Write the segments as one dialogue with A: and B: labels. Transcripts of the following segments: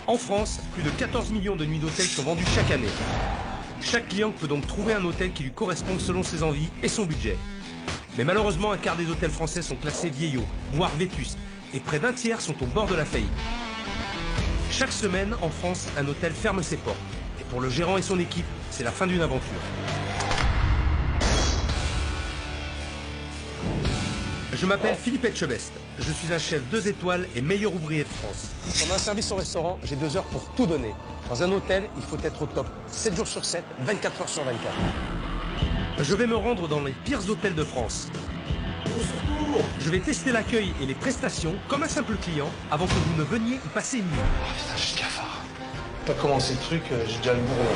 A: En France, plus de 14 millions de nuits d'hôtel sont vendues chaque année. Chaque client peut donc trouver un hôtel qui lui corresponde selon ses envies et son budget. Mais malheureusement, un quart des hôtels français sont classés vieillots, voire vétustes, et près d'un tiers sont au bord de la faillite. Chaque semaine, en France, un hôtel ferme ses portes. Et pour le gérant et son équipe, c'est la fin d'une aventure. Je m'appelle Philippe Etchebest. Je suis un chef 2 étoiles et meilleur ouvrier de France. Pendant un service au restaurant, j'ai 2 heures pour tout donner. Dans un hôtel, il faut être au top 7 jours sur 7, 24 heures sur 24. Je vais me rendre dans les pires hôtels de France. Je vais tester l'accueil et les prestations comme un simple client avant que vous ne veniez y passer une nuit.
B: Oh putain, j'ai cafard. Pas commencé le truc, j'ai déjà le bourreau.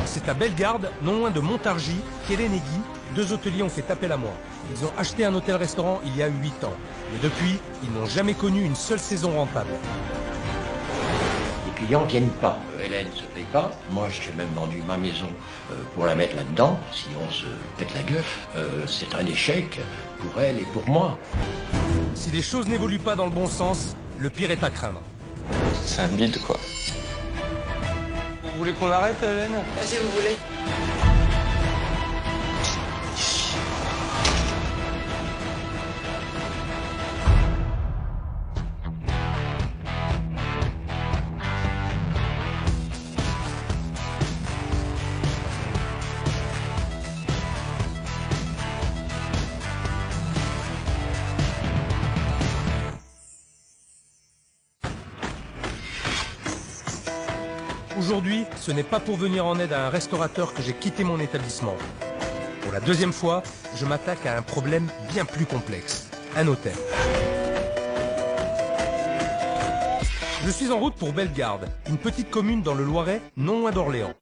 A: C'est à Bellegarde, non loin de Montargis, qu'Hélène et Guy, 2 hôteliers ont fait appel à moi. Ils ont acheté un hôtel-restaurant il y a 8 ans. Mais depuis, ils n'ont jamais connu une seule saison rentable.
C: Les clients viennent pas. Hélène se paye pas. Moi, j'ai même vendu ma maison pour la mettre là-dedans. Si on se pète la gueule, c'est un échec pour elle et pour moi.
A: Si les choses n'évoluent pas dans le bon sens, le pire est à craindre.
B: C'est un bide, quoi. Vous voulez qu'on arrête, Hélène?
D: Si vous voulez.
A: Aujourd'hui, ce n'est pas pour venir en aide à un restaurateur que j'ai quitté mon établissement. Pour la 2e fois, je m'attaque à un problème bien plus complexe. Un hôtel. Je suis en route pour Bellegarde, une petite commune dans le Loiret, non loin d'Orléans.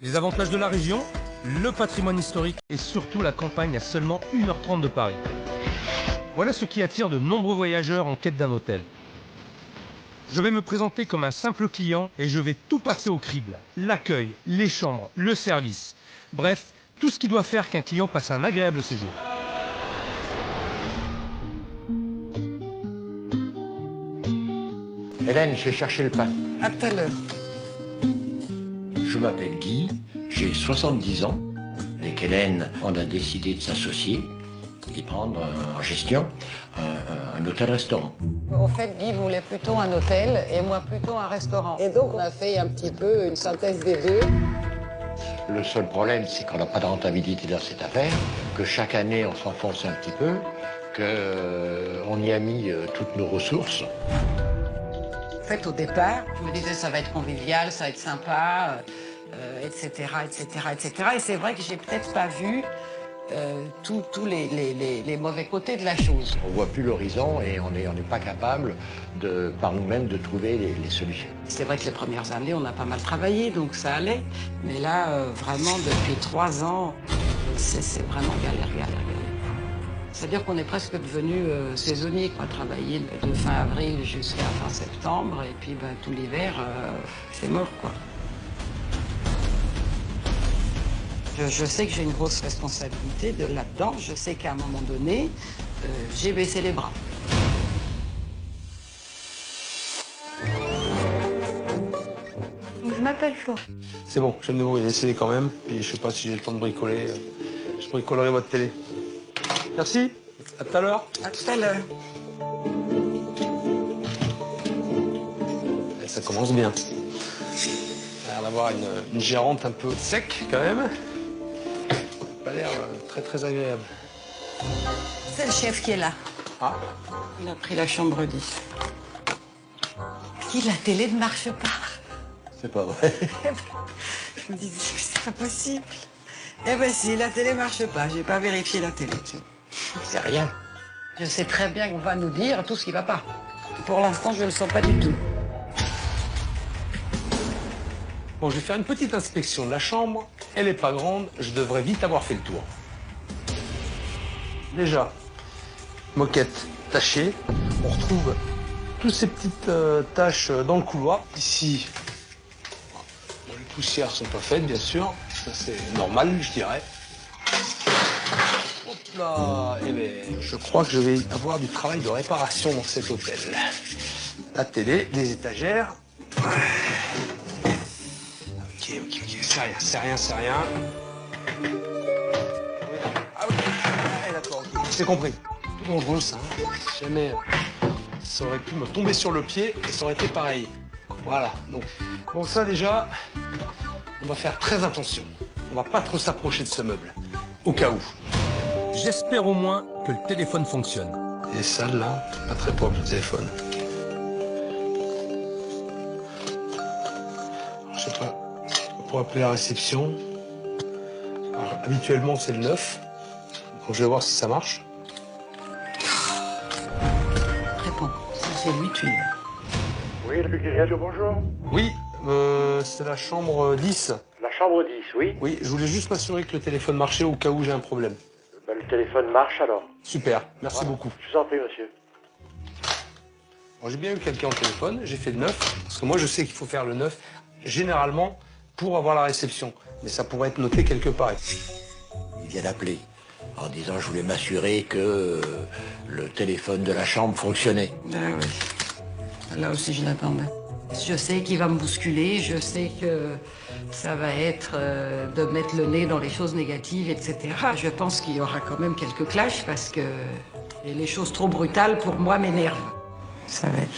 A: Les avantages de la région, le patrimoine historique et surtout la campagne à seulement 1h30 de Paris. Voilà ce qui attire de nombreux voyageurs en quête d'un hôtel. Je vais me présenter comme un simple client et je vais tout passer au crible. L'accueil, les chambres, le service. Bref, tout ce qui doit faire qu'un client passe un agréable séjour.
C: Hélène, je vais chercher le pain.
D: À tout à l'heure.
C: Je m'appelle Guy, j'ai 70 ans. Avec Hélène, on a décidé de s'associer et prendre en gestion un hôtel-restaurant.
D: En fait, Guy voulait plutôt un hôtel et moi plutôt un restaurant. Et donc, on a fait un petit peu une synthèse des deux.
C: Le seul problème, c'est qu'on n'a pas de rentabilité dans cette affaire, que chaque année, on s'enfonce un petit peu, qu'on y a mis toutes nos ressources.
D: En fait, au départ, je me disais ça va être convivial, ça va être sympa, etc., etc., etc. Et c'est vrai que j'ai peut-être pas vu tous les mauvais côtés de la chose.
C: On voit plus l'horizon et on n'est pas capable, par nous-mêmes, de trouver les solutions.
D: C'est vrai que les premières années, on a pas mal travaillé, donc ça allait. Mais là, vraiment, depuis 3 ans, c'est vraiment galère. C'est-à-dire qu'on est presque devenu saisonnier, quoi. Travailler de fin avril jusqu'à fin septembre, et puis tout l'hiver, c'est mort, quoi. Je sais que j'ai une grosse responsabilité là-dedans. Je sais qu'à un moment donné, j'ai baissé les bras. Je m'appelle Flo.
B: C'est bon, je vais me débrouiller, essayez quand même. Et je sais pas si j'ai le temps de bricoler. Je bricolerai votre télé. Merci, à tout à l'heure.
D: À tout à l'heure.
B: Ça commence bien. Ça a l'air d'avoir une gérante un peu sec, quand même. Pas l'air très agréable.
D: C'est le chef qui est là.
B: Ah,
D: Il a pris la chambre 10. Puis la télé ne marche pas.
B: c'est pas vrai.
D: Je me disais, c'est pas possible. Eh ben si, la télé marche pas. J'ai pas vérifié la télé.
C: C'est rien.
D: Je sais très bien qu'on va nous dire tout ce qui va pas. Pour l'instant, je le sens pas du tout.
B: Bon, je vais faire une petite inspection de la chambre. Elle est pas grande, je devrais vite avoir fait le tour. Déjà, moquette tachée. On retrouve toutes ces petites taches dans le couloir. Ici, bon, les poussières sont pas faites, bien sûr. Ça, c'est normal, je dirais. Hop là, eh ben, je crois que je vais avoir du travail de réparation dans cet hôtel. la télé, les étagères. Ok, c'est rien. Ah oui, d'accord, ok. C'est compris. Tout dangereux ça. Hein. Si jamais ça aurait pu me tomber sur le pied et ça aurait été pareil. Voilà. Donc, bon ça déjà, on va faire très attention. On va pas trop s'approcher de ce meuble. Au cas où.
A: J'espère au moins que le téléphone fonctionne.
B: Il est sale là, pas très propre le téléphone. Je sais pas, pour appeler la réception. Alors, habituellement c'est le 9. Donc je vais voir si ça marche.
D: Réponds, ça c'est lui, tu es.
C: Oui, le Buguerie Radio, bonjour.
B: Oui, c'est la chambre 10.
C: La chambre 10, oui.
B: Oui, je voulais juste m'assurer que le téléphone marchait au cas où j'ai un problème.
C: Ben, le téléphone marche alors.
B: Super, merci beaucoup.
C: Je vous en prie, monsieur.
B: Bon, j'ai bien eu quelqu'un au téléphone, j'ai fait le 9, parce que moi je sais qu'il faut faire le 9, généralement, pour avoir la réception. Mais ça pourrait être noté quelque part.
C: Il vient d'appeler en disant je voulais m'assurer que le téléphone de la chambre fonctionnait.
D: Ah oui. Là aussi, je l'attendais. Je sais qu'il va me bousculer, je sais que ça va être de mettre le nez dans les choses négatives, etc. Je pense qu'il y aura quand même quelques clashs parce que les choses trop brutales, pour moi, m'énervent. Ça va être...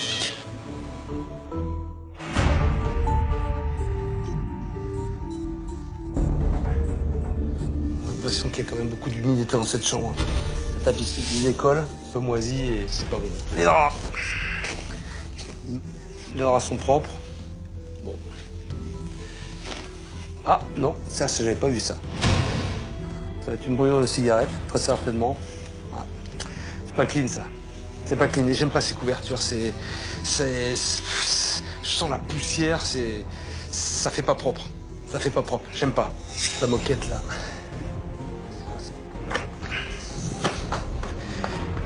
B: J'ai l'impression qu'il y a quand même beaucoup d'humidité dans cette chambre. La tapisserie d'une école, un peu moisie et c'est pas bon. Les draps sont propres. Bon. Ah non, ça j'avais pas vu ça. Ça va être une brûlure de cigarette, très certainement. Ah. C'est pas clean ça. C'est pas clean. Et j'aime pas ces couvertures. Je sens la poussière. Ça fait pas propre. Ça fait pas propre. J'aime pas. La moquette là.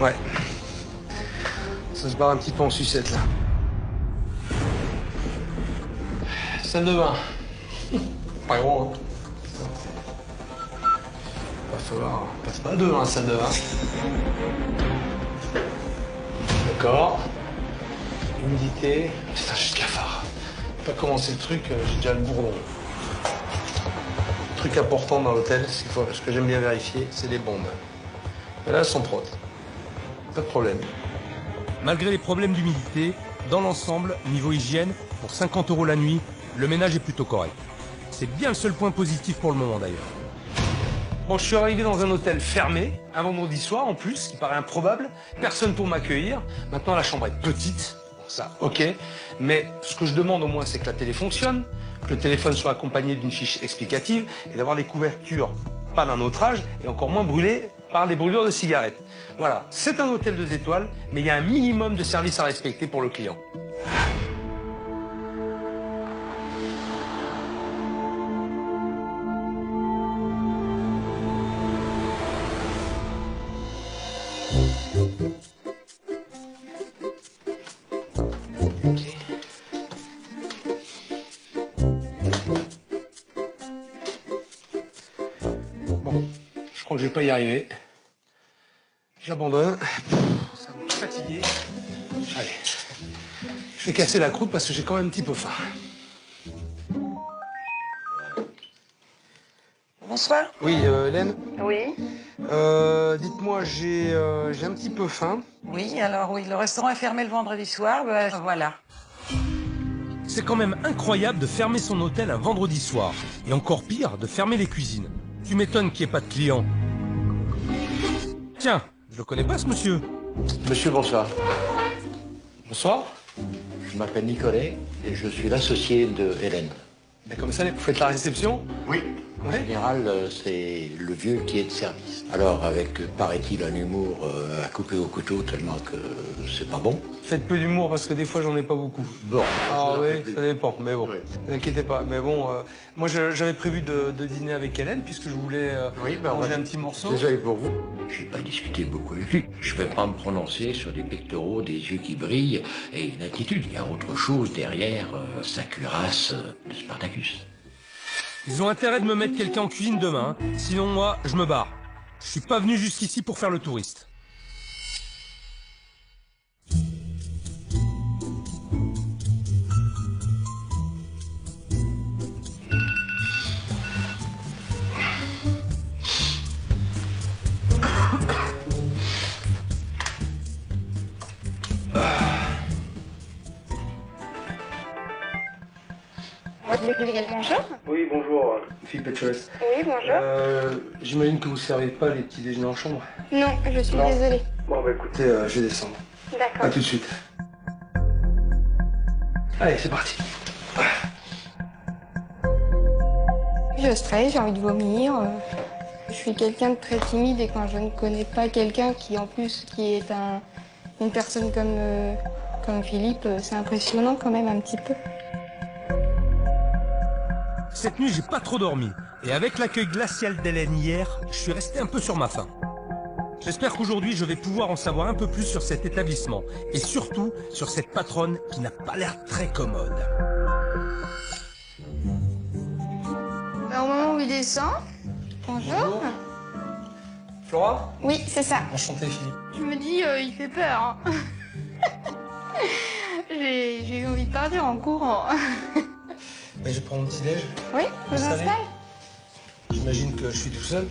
B: Ouais. Ça se barre un petit peu en sucette là. Salle de bain. Pas gros, hein. Va falloir... Passe pas deux, hein, salle de bain. D'accord. Humidité. Putain, j'ai cafard. Pas commencer le truc, j'ai déjà le bourdon. Le truc important dans l'hôtel, ce que j'aime bien vérifier, c'est les bombes. Mais là, elles sont propres. Pas de problème.
A: Malgré les problèmes d'humidité, dans l'ensemble, niveau hygiène, pour 50 € la nuit, le ménage est plutôt correct. C'est bien le seul point positif pour le moment d'ailleurs.
B: Bon, je suis arrivé dans un hôtel fermé, un vendredi soir en plus, ce qui paraît improbable. Personne pour m'accueillir. Maintenant, la chambre est petite. Bon, ça, ok. Mais ce que je demande au moins, c'est que la télé fonctionne, que le téléphone soit accompagné d'une fiche explicative et d'avoir les couvertures pas d'un autre âge et encore moins brûlées par des brûlures de cigarettes. Voilà, c'est un hôtel 2 étoiles, mais il y a un minimum de service à respecter pour le client. Bon, je crois que je vais pas y arriver. J'abandonne. Ça me fatigué. Allez. Je vais casser la croûte parce que j'ai quand même un petit peu faim.
D: Bonsoir.
B: Oui, Hélène.
D: Oui.
B: Dites-moi, j'ai un petit peu faim.
D: Oui, alors oui, le restaurant est fermé le vendredi soir, ben, voilà.
A: C'est quand même incroyable de fermer son hôtel un vendredi soir. Et encore pire, de fermer les cuisines. Tu m'étonnes qu'il n'y ait pas de clients. Tiens, je le connais pas ce monsieur.
C: Monsieur, bonsoir.
B: Bonsoir.
C: Je m'appelle Nicolet et je suis l'associé de Hélène.
B: Mais comme ça, vous faites la réception?
C: Oui. En général, c'est le vieux qui est de service. Alors, avec, paraît-il, un humour à couper au couteau tellement que c'est pas bon.
B: Faites peu d'humour parce que des fois, j'en ai pas beaucoup.
C: Bon.
B: Ah oui, ça dépend, mais bon,
C: Oui.
B: ne vous inquiétez pas. Mais bon, moi j'avais prévu de dîner avec Hélène puisque je voulais manger un petit morceau.
C: Désolé pour vous. J'ai pas discuté beaucoup avec lui. Je vais pas me prononcer sur des pectoraux, des yeux qui brillent et une attitude. Il y a autre chose derrière sa cuirasse de Spartacus.
A: Ils ont intérêt de me mettre quelqu'un en cuisine demain, hein. Sinon moi, je me barre. Je suis pas venu jusqu'ici pour faire le touriste.
E: Bonjour.
B: Oui, bonjour, Philippe Etcheles.
E: Oui, bonjour.
B: J'imagine que vous ne servez pas les petits déjeuners en chambre.
E: Non, je suis
B: Non.
E: désolée.
B: Bon, bah écoutez, je vais descendre. À
E: D'accord.
B: tout de suite. Allez, c'est parti.
E: Je stresse, j'ai envie de vomir. Je suis quelqu'un de très timide et quand je ne connais pas quelqu'un qui, en plus, qui est une personne comme Philippe, c'est impressionnant quand même un petit peu.
A: Cette nuit, j'ai pas trop dormi. Et avec l'accueil glacial d'Hélène hier, je suis resté un peu sur ma faim. J'espère qu'aujourd'hui, je vais pouvoir en savoir un peu plus sur cet établissement. Et surtout, sur cette patronne qui n'a pas l'air très commode.
E: Au moment où il descend, bonjour.
B: Flora?
E: Oui, c'est ça.
B: Enchanté, Philippe.
E: Je me dis, il fait peur. Hein. J'ai eu envie de partir en courant.
B: Mais je prends mon petit-déj.
E: Oui, vous
B: Installez.
E: installez?
B: J'imagine que je suis tout seul.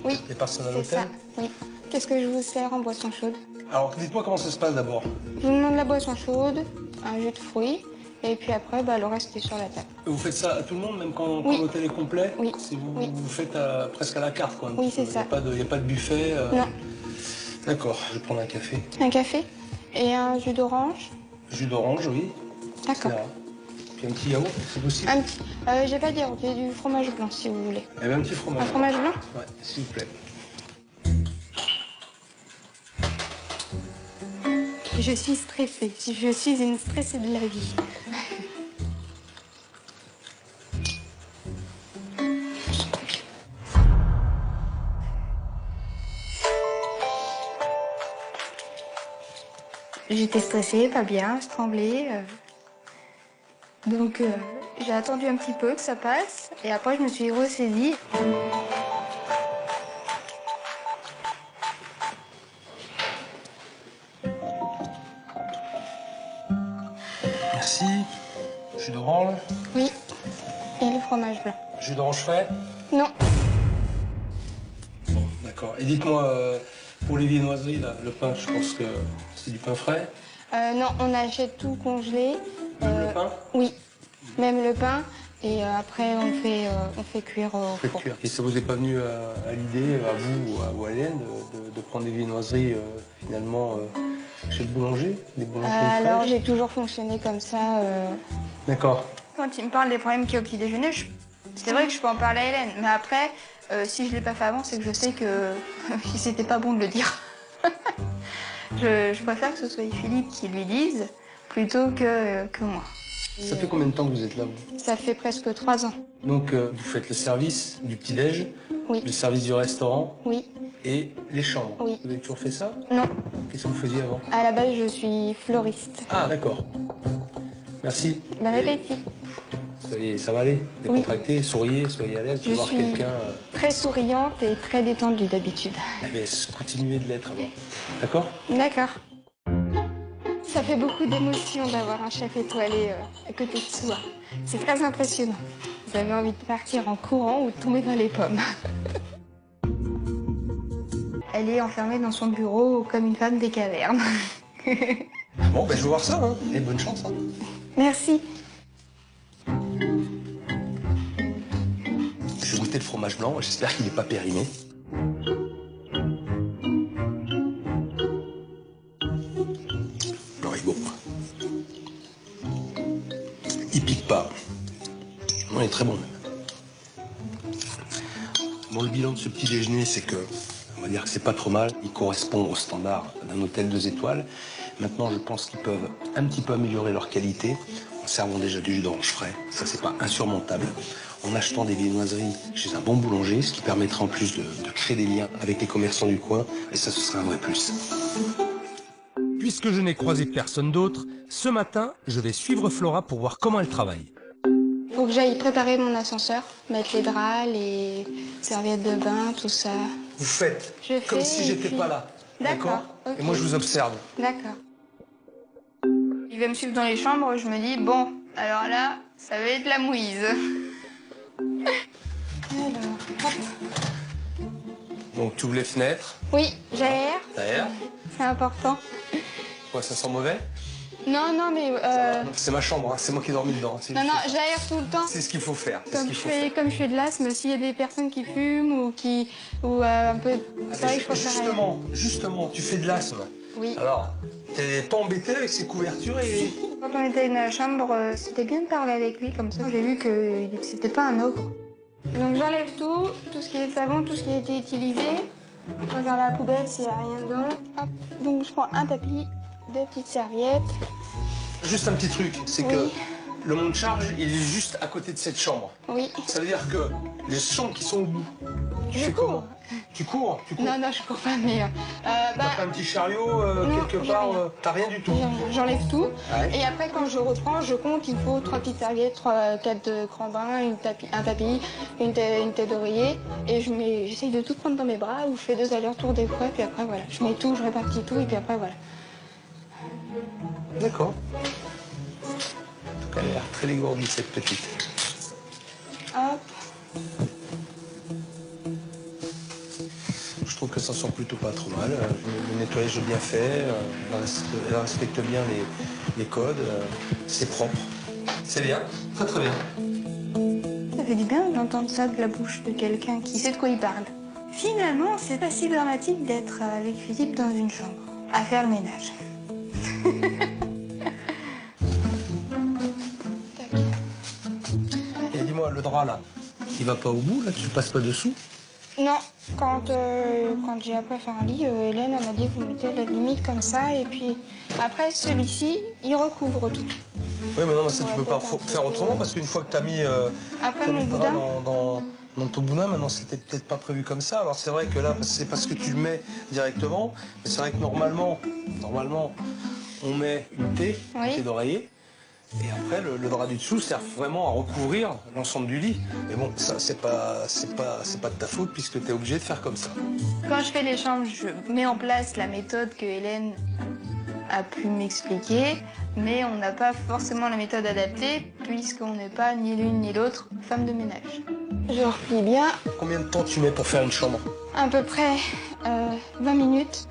E: Oui,
B: Les personnes à
E: c'est
B: l'hôtel.
E: ça. Oui. Qu'est-ce que je vous sers en boisson chaude?
B: Alors, dites-moi comment ça se passe d'abord.
E: Je vous demande la boisson chaude, un jus de fruits, et puis après, le reste est sur la table.
B: Vous faites ça à tout le monde, même quand
E: Oui.
B: l'hôtel est complet?
E: Oui.
B: Si vous,
E: Oui.
B: vous faites presque à la carte, quoi. un
E: Oui,
B: petit peu.
E: c'est ça.
B: Il n'y a pas de buffet.
E: Non.
B: D'accord, je vais prendre un café.
E: Un café et un jus d'orange?
B: Jus d'orange, oui.
E: D'accord.
B: etc. Puis un petit yaourt, c'est possible.
E: Un petit. J'ai pas de yaourt, j'ai du fromage blanc si vous voulez.
B: Et bien un petit fromage.
E: Un fromage blanc?
B: Ouais, s'il vous plaît.
E: Je suis stressée. Je suis une stressée de la vie. J'étais stressée, pas bien, je tremblais. Donc j'ai attendu un petit peu que ça passe et après je me suis ressaisie.
B: Merci. Jus d'orange.
E: Oui, et le fromage blanc.
B: Jus d'orange frais.
E: Non,
B: Bon, d'accord. Et dites-moi, pour les viennoiseries, là, le pain, je pense que c'est du pain frais.
E: non, on achète tout congelé.
B: Même le pain?
E: Oui, même le pain. Et après, on fait cuire au
B: Faites
E: four.
B: cuire. Et ça vous est pas venu à l'idée, à vous ou à Hélène, de prendre des viennoiseries finalement chez le boulanger, des boulangeries
E: Alors,
B: fraîches?
E: j'ai toujours fonctionné comme ça.
B: D'accord.
E: Quand il me parle des problèmes qu'il y a au petit déjeuner, c'est vrai que je peux en parler à Hélène. Mais après, si je l'ai pas fait avant, c'est que je sais que c'était pas bon de le dire. je préfère que ce soit Philippe qui lui dise plutôt que moi.
B: Ça fait combien de temps que vous êtes là, vous?
E: Ça fait presque 3 ans.
B: Donc, vous faites le service du petit-déj,
E: Oui.
B: le service du restaurant
E: Oui.
B: et les chambres.
E: Oui.
B: Vous avez toujours fait ça?
E: Non.
B: Qu'est-ce que vous faisiez avant?
E: À la base, je suis fleuriste.
B: Ah, d'accord. Merci.
E: Bon appétit.
B: Ça va aller? Décontracté, souriez, soyez à l'aise,
E: Je
B: de voir
E: suis
B: quelqu'un.
E: très souriante et très détendue d'habitude.
B: Mais continuez de l'être alors. D'accord?
E: D'accord. Ça fait beaucoup d'émotion d'avoir un chef étoilé à côté de soi. C'est très impressionnant. Vous avez envie de partir en courant ou de tomber dans les pommes. Elle est enfermée dans son bureau comme une femme des cavernes.
B: Bon, ben je vais voir ça, hein. Et bonne chance, hein.
E: Merci.
B: Je vais goûter le fromage blanc, j'espère qu'il n'est pas périmé. Non, il est bon. Il pique pas. Non, il est très bon même. Bon, le bilan de ce petit déjeuner, c'est que, on va dire que c'est pas trop mal. Il correspond aux standards d'un hôtel 2 étoiles. Maintenant, je pense qu'ils peuvent un petit peu améliorer leur qualité en servant déjà du jus d'orange frais. Ça, c'est pas insurmontable. En achetant des viennoiseries chez un bon boulanger, ce qui permettra en plus de créer des liens avec les commerçants du coin. Et ça, ce serait un vrai plus.
A: Puisque je n'ai croisé personne d'autre, ce matin, je vais suivre Flora pour voir comment elle travaille.
E: Faut que j'aille préparer mon ascenseur, mettre les draps, les serviettes de bain, tout ça.
B: Vous faites
E: Je
B: comme
E: fais,
B: si
E: et
B: j'étais
E: puis-
B: pas là.
E: D'accord, ok.
B: Et moi, je vous observe.
E: D'accord. Il va me suivre dans les chambres, je me dis, bon, alors là, ça va être la mouise. Alors, hop.
B: Donc, tu ouvres les fenêtres.
E: Oui, j'aère,
B: Derrière.
E: c'est important.
B: Quoi, ça sent mauvais?
E: Non, non, mais...
B: C'est ma chambre, hein. C'est moi qui ai dormi dedans.
E: Non, non, j'aère tout le temps.
B: C'est ce qu'il faut faire.
E: Comme je fais de l'asthme, s'il y a des personnes qui fument ou un peu... C'est vrai que je préfère...
B: Justement, tu fais de l'asthme.
E: Oui.
B: Alors, t'es pas embêté avec ces couvertures et...
E: Quand on était dans la chambre, c'était bien de parler avec lui, comme ça j'ai vu que c'était pas un ogre. Donc j'enlève tout ce qui est savon, tout ce qui a été utilisé. Je regarde la poubelle s'il n'y a rien dedans. Hop. Donc je prends un tapis, 2 petites serviettes.
B: Juste un petit truc, c'est
E: Oui.
B: que le monte charge, il est juste à côté de cette chambre.
E: Oui.
B: Ça veut dire que les chambres qui sont au bout, tu
E: Je
B: fais
E: cours.
B: comment? Tu cours?
E: Non, non, je cours pas, mais...
B: T'as pas un petit chariot
E: non,
B: quelque
E: j'ai
B: part?
E: rien.
B: T'as rien du tout?
E: J'enlève tout.
B: Ouais.
E: Et après, quand je reprends, je compte, il me faut 3 petites serviettes, 4 crans bruns, un tapis, une tête d'oreiller. Et j'essaye de tout prendre dans mes bras, ou je fais 2 allers-retours des fois, puis après, voilà. Je mets tout, je répartis tout, et puis après, voilà.
B: D'accord. En tout cas, elle a l'air très dégourdie, cette petite.
E: Hop.
B: Je trouve que ça sent plutôt pas trop mal. Le nettoyage est bien fait, elle respecte bien les codes, c'est propre. C'est bien, très très bien.
E: Ça fait du bien d'entendre ça de la bouche de quelqu'un qui sait de quoi il parle. Finalement, c'est pas si dramatique d'être avec Philippe dans une chambre, à faire le ménage. Tac.
B: Et dis-moi, le drap là, il va pas au bout, là, tu passes pas dessous?
E: Non, quand j'ai appris à faire un lit, Hélène elle m'a dit vous mettez la limite comme ça, et puis après celui-ci, il recouvre tout.
B: Oui, mais non, ça tu peux pas faire autrement, parce qu'une fois que t'as mis,
E: Après
B: t'as
E: mon
B: mis le drap
E: boudin,
B: dans ton boudin, maintenant c'était peut-être pas prévu comme ça. Alors c'est vrai que là, c'est parce que tu le mets directement, mais c'est vrai que normalement, on met une thé d'oreiller. Et après, le drap du dessous sert vraiment à recouvrir l'ensemble du lit. Mais bon, ça, c'est pas de ta faute puisque tu es obligé de faire comme ça.
E: quand je fais les chambres, je mets en place la méthode que Hélène a pu m'expliquer, mais on n'a pas forcément la méthode adaptée puisqu'on n'est pas ni l'une ni l'autre femme de ménage. Je replie bien,
B: Combien de temps tu mets pour faire une chambre?
E: à peu près 20 minutes.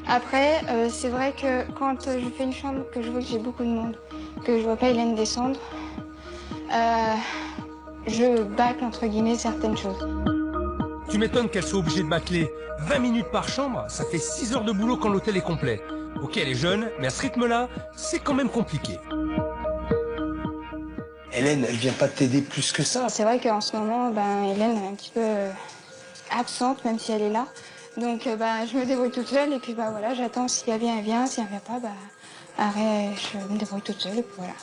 E: Après, c'est vrai que quand je fais une chambre, que je vois que j'ai beaucoup de monde, que je vois pas Hélène descendre, je bâcle entre guillemets certaines choses.
A: Tu m'étonnes qu'elle soit obligée de bâcler 20 minutes par chambre, ça fait 6 heures de boulot quand l'hôtel est complet. Ok, elle est jeune, mais à ce rythme-là, c'est quand même compliqué.
B: Hélène, elle vient pas t'aider plus que ça.
E: C'est vrai qu'en ce moment, Hélène est un petit peu absente, même si elle est là. Donc je me débrouille toute seule et puis voilà, j'attends si elle vient, si elle vient pas, arrête, je me débrouille toute seule et puis voilà.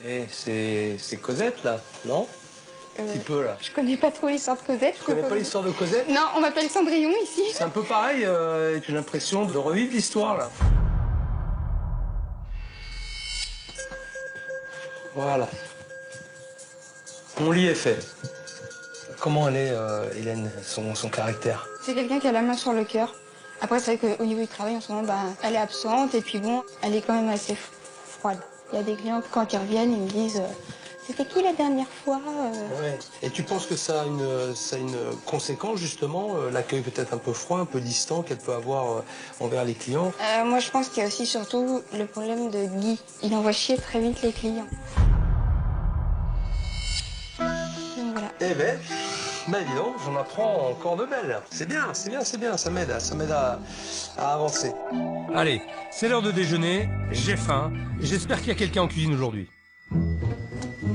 B: Et c'est Cosette là, non? Un petit peu là.
E: Je connais pas trop l'histoire de Cosette.
B: Tu connais pas l'histoire de Cosette?
E: Non, on m'appelle Cendrillon ici.
B: C'est un peu pareil, j'ai l'impression de revivre l'histoire là. Voilà. Mon lit est fait. Comment elle est, Hélène, son caractère?
E: C'est quelqu'un qui a la main sur le cœur. Après, c'est vrai qu'au niveau du travail, en ce moment, elle est absente et puis bon, elle est quand même assez froide. Il y a des clients, quand ils reviennent, ils me disent c'était qui la dernière fois
B: Ouais. Et tu penses que ça a une conséquence, justement, l'accueil peut-être un peu froid, un peu distant qu'elle peut avoir envers les clients?
E: Moi, je pense qu'il y a aussi surtout le problème de Guy. Il envoie chier très vite les clients. Donc voilà.
B: Eh ben, dis donc, j'en apprends encore de belles. C'est bien, c'est bien, c'est bien, ça m'aide à avancer.
A: Allez, c'est l'heure de déjeuner, j'ai faim, j'espère qu'il y a quelqu'un en cuisine aujourd'hui.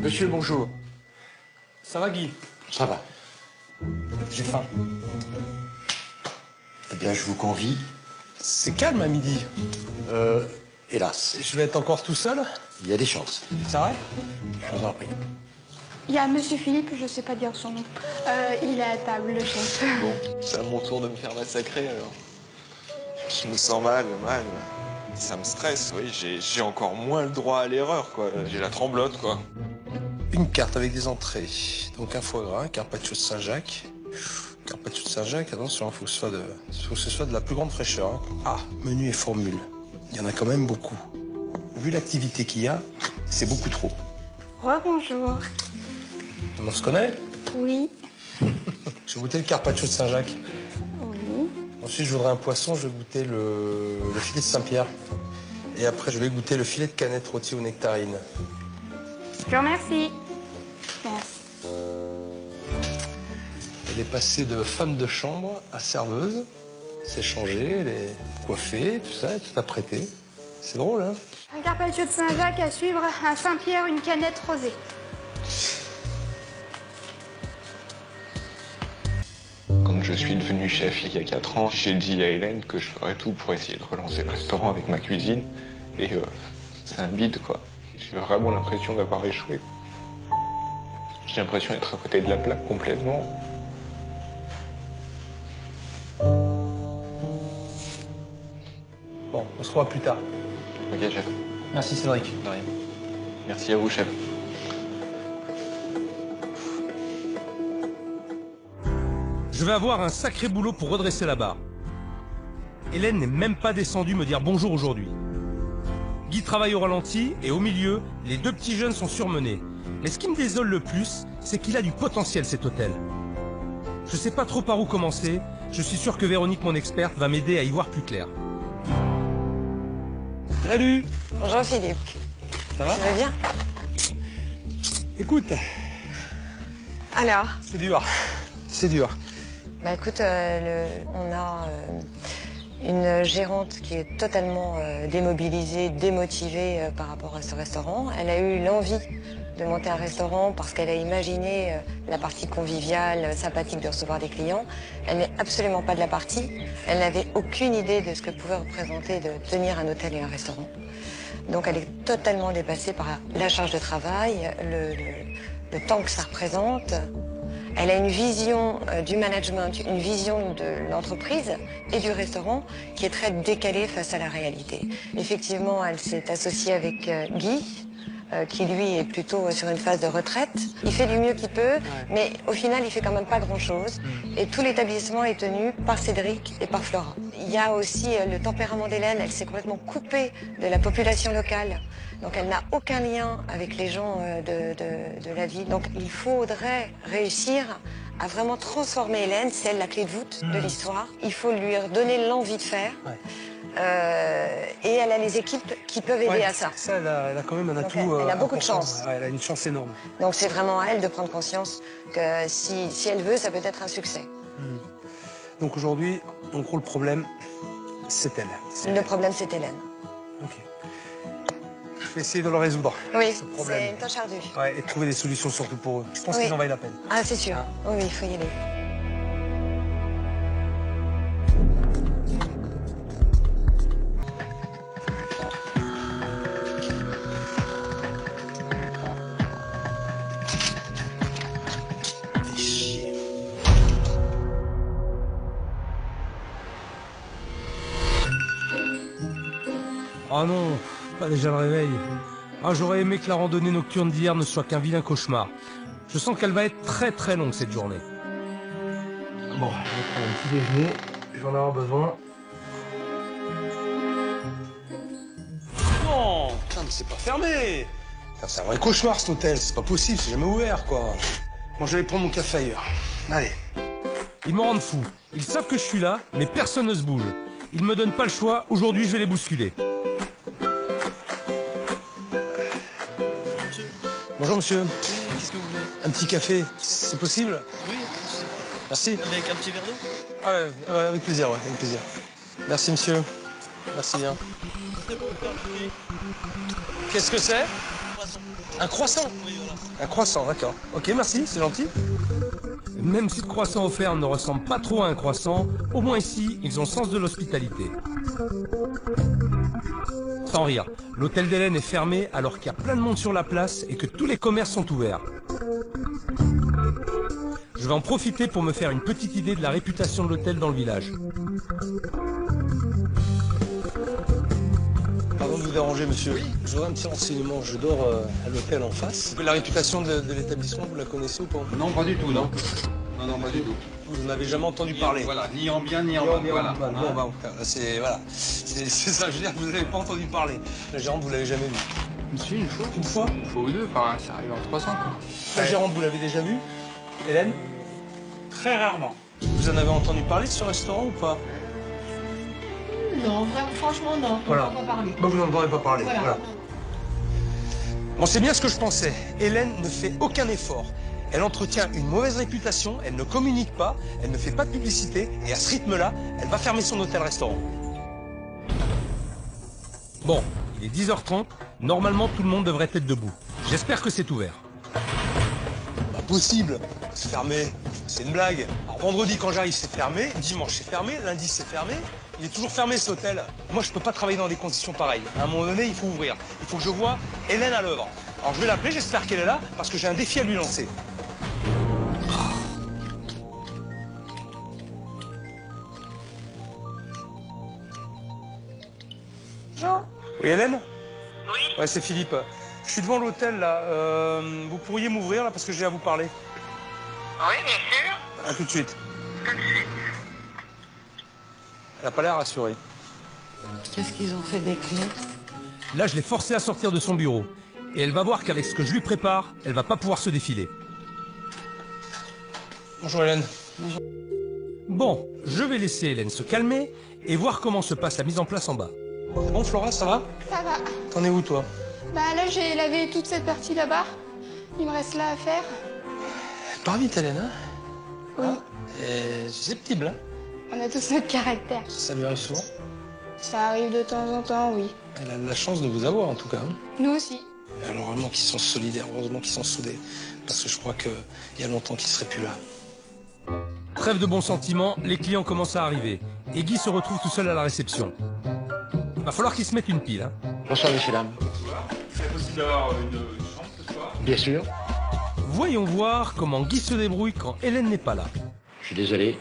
B: Monsieur, bonjour. Ça va, Guy?
C: Ça va.
B: J'ai faim.
C: Eh bien, je vous convie.
B: C'est calme à midi.
C: Hélas,
B: Je vais être encore tout seul?
C: il y a des chances.
B: C'est vrai?
C: Je vous en prie.
E: Il y a Monsieur Philippe, je sais pas dire son nom. Il est à table, le chef.
F: Bon, c'est à mon tour de me faire massacrer alors. Je me sens mal. Ça me stresse, oui, j'ai encore moins le droit à l'erreur, quoi. J'ai la tremblote, quoi.
B: Une carte avec des entrées. Donc un foie gras, un carpaccio de Saint-Jacques. Carpaccio de Saint-Jacques, attention, il faut que ce soit de la plus grande fraîcheur. Hein. Ah, menu et formule. Il y en a quand même beaucoup. Vu l'activité qu'il y a, c'est beaucoup trop.
E: Rebonjour.
B: On se connaît?
E: Oui.
B: Je vais goûter le carpaccio de Saint-Jacques.
E: Oui.
B: Ensuite, je voudrais un poisson, je vais goûter le filet de Saint-Pierre. Et après, je vais goûter le filet de canette rôti aux nectarines.
E: Je vous remercie. Merci.
B: Elle est passée de femme de chambre à serveuse. C'est changé, elle est coiffée, tout ça, tout apprêté. C'est drôle, hein?
E: Un carpaccio de Saint-Jacques à suivre, à Saint-Pierre, une canette rosée.
F: Quand je suis devenu chef il y a 4 ans, j'ai dit à Hélène que je ferais tout pour essayer de relancer le restaurant avec ma cuisine. Et c'est un bide, quoi. J'ai vraiment l'impression d'avoir échoué. J'ai l'impression d'être à côté de la plaque complètement.
B: Bon, on se revoit plus tard.
F: Ok, chef.
B: Merci Cédric.
F: De rien. Merci à vous, chef.
A: Je vais avoir un sacré boulot pour redresser la barre. Hélène n'est même pas descendue me dire bonjour aujourd'hui. Guy travaille au ralenti et au milieu, les deux petits jeunes sont surmenés. Mais ce qui me désole le plus, c'est qu'il a du potentiel cet hôtel. Je sais pas trop par où commencer, je suis sûr que Véronique, mon experte, va m'aider à y voir plus clair.
B: Salut!
G: Bonjour Philippe.
B: Ça va?
G: Tu vas bien?
B: Écoute,
G: Alors,
B: c'est dur. C'est dur.
G: bah écoute, on a une gérante qui est totalement démobilisée, démotivée par rapport à ce restaurant. Elle a eu l'envie de monter un restaurant parce qu'elle a imaginé la partie conviviale, sympathique de recevoir des clients. Elle n'est absolument pas de la partie. Elle n'avait aucune idée de ce que pouvait représenter de tenir un hôtel et un restaurant. Donc elle est totalement dépassée par la charge de travail, le temps que ça représente. Elle a une vision du management, une vision de l'entreprise et du restaurant qui est très décalée face à la réalité. Effectivement, elle s'est associée avec Guy, qui lui est plutôt sur une phase de retraite. Il fait du mieux qu'il peut, mais au final, il fait quand même pas grand-chose. Et tout l'établissement est tenu par Cédric et par Flora. Il y a aussi le tempérament d'Hélène. Elle s'est complètement coupée de la population locale. Donc elle n'a aucun lien avec les gens de la ville. Donc il faudrait réussir à vraiment transformer Hélène. C'est elle la clé de voûte de l'histoire. Il faut lui redonner l'envie de faire. Et elle a les équipes qui peuvent aider à ça.
B: Ça, elle a quand même un atout.
G: Elle a beaucoup de
B: important.
G: chance.
B: Ouais, elle a une chance énorme.
G: Donc c'est vraiment à elle de prendre conscience que si elle veut, ça peut être un succès.
B: Donc aujourd'hui, en gros, le problème, c'est elle.
G: Le problème, c'est Hélène.
B: Ok. Je vais essayer de le résoudre.
G: Oui,
B: ce problème.
G: c'est une tâche ardue.
B: Ouais, et de trouver des solutions surtout pour eux. Je pense
G: Oui.
B: qu'ils en vaillent la peine.
G: Ah, c'est sûr. Oui, il faut y aller.
A: Oh non, pas déjà le réveil. Ah, j'aurais aimé que la randonnée nocturne d'hier ne soit qu'un vilain cauchemar. Je sens qu'elle va être très très longue cette journée.
B: Bon, je vais prendre un petit déjeuner. Je vais en avoir besoin. Non, putain, mais c'est pas fermé. Putain, c'est un vrai cauchemar cet hôtel. C'est pas possible, c'est jamais ouvert, quoi. Moi, je vais aller prendre mon café ailleurs. Allez.
A: Ils me rendent fou. Ils savent que je suis là, mais personne ne se bouge. Ils me donnent pas le choix, aujourd'hui je vais les bousculer.
B: Bonjour, monsieur.
H: Qu'est-ce que vous voulez?
B: Un petit café, c'est possible?
H: Oui,
B: Merci.
H: avec un petit verre d'eau?
B: Ah ouais, avec plaisir, ouais, avec plaisir. Merci, monsieur. Merci bien. Qu'est-ce que c'est?
H: Poisson.
B: Un croissant?
H: Oui, voilà.
B: Un croissant, d'accord. Ok, merci, c'est gentil.
A: Même si le croissant offert ne ressemble pas trop à un croissant, au moins ici, ils ont sens de l'hospitalité. Sans rire, l'hôtel d'Hélène est fermé alors qu'il y a plein de monde sur la place et que tous les commerces sont ouverts. Je vais en profiter pour me faire une petite idée de la réputation de l'hôtel dans le village.
B: Pardon de vous déranger, monsieur. Oui. Je voudrais un petit renseignement. Je dors à l'hôtel en face. La réputation de l'établissement, vous la connaissez ou pas?
I: Non, pas du tout, non. Non, non, pas du tout.
B: Vous n'en avez jamais entendu parler?
I: Voilà, ni en bien, ni en mal. Voilà.
B: Bon, bah, c'est voilà. C'est ça, je veux dire, vous n'avez pas entendu parler. La gérante, vous l'avez jamais vue?
I: Si, une fois.
B: Une fois?
I: Une fois ou deux, enfin, ça arrive en 300, quoi.
B: La gérante, vous l'avez déjà vue? Hélène?
H: Très rarement.
B: Vous en avez entendu parler de ce restaurant ou pas?
H: Non, franchement, non.
A: Voilà.
H: On va pas parler.
A: Bah, vous n'en entendez pas parler.
H: Voilà.
A: Voilà. Bon, c'est bien ce que je pensais. Hélène ne fait aucun effort. Elle entretient une mauvaise réputation, elle ne communique pas, elle ne fait pas de publicité, et à ce rythme-là, elle va fermer son hôtel-restaurant. Bon, il est 10h30, normalement tout le monde devrait être debout. J'espère que c'est ouvert. Pas possible, c'est fermé, c'est une blague. Alors vendredi quand j'arrive c'est fermé, dimanche c'est fermé, lundi c'est fermé. Il est toujours fermé cet hôtel. Moi je peux pas travailler dans des conditions pareilles. À un moment donné il faut ouvrir. Il faut que je voie Hélène à l'œuvre. Alors je vais l'appeler, j'espère qu'elle est là, parce que j'ai un défi à lui lancer.
E: Jean,
A: Oui Hélène? Oui. Ouais c'est Philippe. Je suis devant l'hôtel là. Vous pourriez m'ouvrir là parce que j'ai à vous parler.
J: Oui, bien sûr.
A: À tout de suite.
J: Tout de suite.
A: Elle a pas l'air rassurée.
D: Qu'est-ce qu'ils ont fait des clés?
A: Là, je l'ai forcée à sortir de son bureau. Et elle va voir qu'avec ce que je lui prépare, elle va pas pouvoir se défiler. Bonjour Hélène.
D: Bonjour.
A: Bon, je vais laisser Hélène se calmer et voir comment se passe la mise en place en bas. C'est bon Flora, ça va?
E: ça va.
A: T'en es où toi?
E: Bah là, j'ai lavé toute cette partie là-bas. Il me reste là à faire.
A: Pas vite Hélène, hein?
E: Oui.
A: C'est susceptible, hein?
E: On a tous notre caractère.
A: Ça lui arrive souvent.
E: Ça arrive de temps en temps, oui.
A: Elle a de la chance de vous avoir en tout cas. Hein?
E: Nous aussi.
A: Alors vraiment qu'ils sont solidaires, heureusement qu'ils sont soudés. Parce que je crois qu'il y a longtemps qu'ils seraient plus là. Trêve de bons sentiments, les clients commencent à arriver. Et Guy se retrouve tout seul à la réception. Va falloir qu'il se mette une pile. Hein.
C: Bonsoir, messieurs, dames.
I: C'est possible d'avoir une chambre ce soir?
C: Bien sûr.
A: Voyons voir comment Guy se débrouille quand Hélène n'est pas là.
C: Je suis désolé.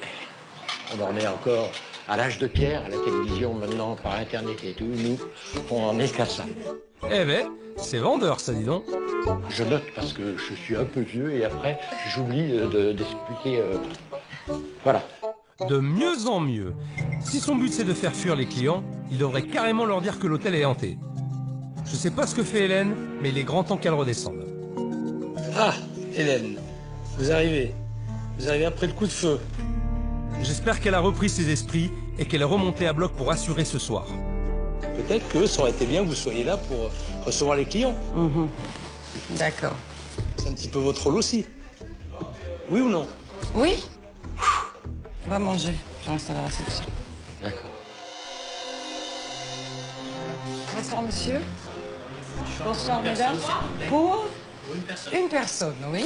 C: On en est encore à l'âge de pierre, à la télévision maintenant, par Internet et tout. Nous, on en est qu'à ça.
A: Eh ben, c'est vendeur ça, dis donc.
C: Je note parce que je suis un peu vieux et après, j'oublie d'expliquer. Voilà.
A: De mieux en mieux. Si son but c'est de faire fuir les clients, il devrait carrément leur dire que l'hôtel est hanté. Je sais pas ce que fait Hélène, mais il est grand temps qu'elle redescende. Ah, Hélène, vous arrivez. Vous arrivez après le coup de feu. J'espère qu'elle a repris ses esprits et qu'elle est remontée à bloc pour assurer ce soir. Peut-être que ça aurait été bien que vous soyez là pour recevoir les clients.
D: D'accord.
A: C'est un petit peu votre rôle aussi. Oui ou non?
D: Oui. Va manger. Je reste à la réception.
C: D'accord.
D: Bonsoir, monsieur. Bonsoir, mesdames. Pour une personne, oui.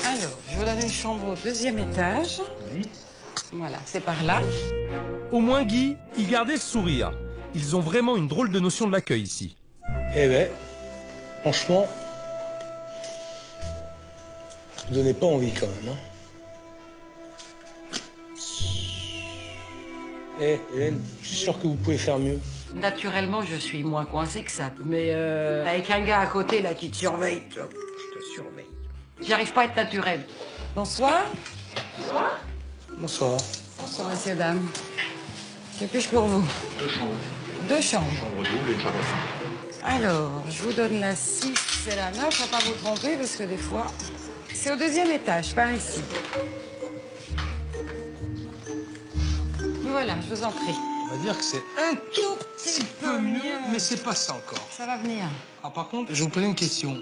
D: Alors, je vous donne une chambre au 2e étage. Voilà, c'est par là.
A: Au moins Guy, il gardait le sourire. Ils ont vraiment une drôle de notion de l'accueil ici. Eh ben, franchement, vous donnez pas envie quand même. Hein. Eh, Hélène, je suis sûr que vous pouvez faire mieux.
D: Naturellement, je suis moins coincée que ça. Mais avec un gars à côté, là, qui te surveille. Je te surveille. J'arrive pas à être naturelle. Bonsoir.
A: Bonsoir.
D: Bonsoir, messieurs, dames. Que puis-je pour vous?
C: 2 chambres.
D: 2 chambres.
C: Chambre double et une chambre femme.
D: Alors, je vous donne la 6 et la 9, à pas vous tromper, parce que des fois... C'est au 2e étage, par ici. Voilà, je vous en prie.
A: On va dire que c'est un tout petit peu mieux, mais c'est pas ça encore.
D: Ça va venir.
A: Alors par contre, je vais vous poser une question.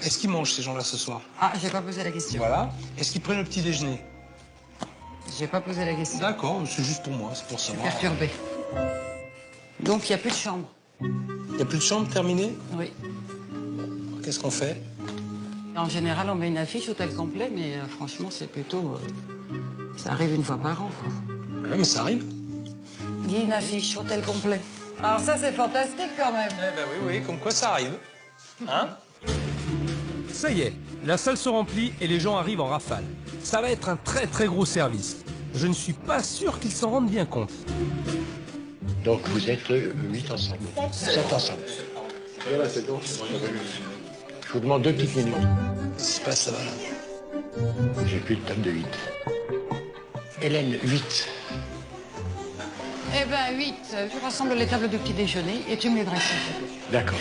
A: Est-ce qu'ils mangent ces gens-là ce soir?
D: Ah, j'ai pas posé la question.
A: Voilà. Est-ce qu'ils prennent le petit déjeuner?
D: J'ai pas posé la question.
A: D'accord, c'est juste pour moi, c'est pour
D: Je suis
A: savoir.
D: perturbée. Donc, il n'y a plus de chambre.
A: Il n'y a plus de chambre terminée?
D: Oui.
A: Qu'est-ce qu'on fait?
D: En général, on met une affiche hôtel complet, mais franchement, c'est plutôt... ça arrive une fois par an, quoi.
A: Ouais, mais ça arrive.
D: Il y a une affiche hôtel complet. Alors ça, c'est fantastique quand même.
A: Eh ben oui, comme quoi ça arrive. Hein? Ça y est, la salle se remplit et les gens arrivent en rafale. Ça va être un très très gros service. Je ne suis pas sûr qu'ils s'en rendent bien compte.
C: Donc vous êtes 8 ensemble. 7 ensemble. Voilà, c'est bon. Je vous demande 2 petites minutes.
A: Qu'est-ce qui se passe, ça va là?
C: J'ai plus de table de 8. Hélène, 8.
D: Eh ben, 8. Tu rassembles les tables du petit déjeuner et tu me les dresses.
C: D'accord.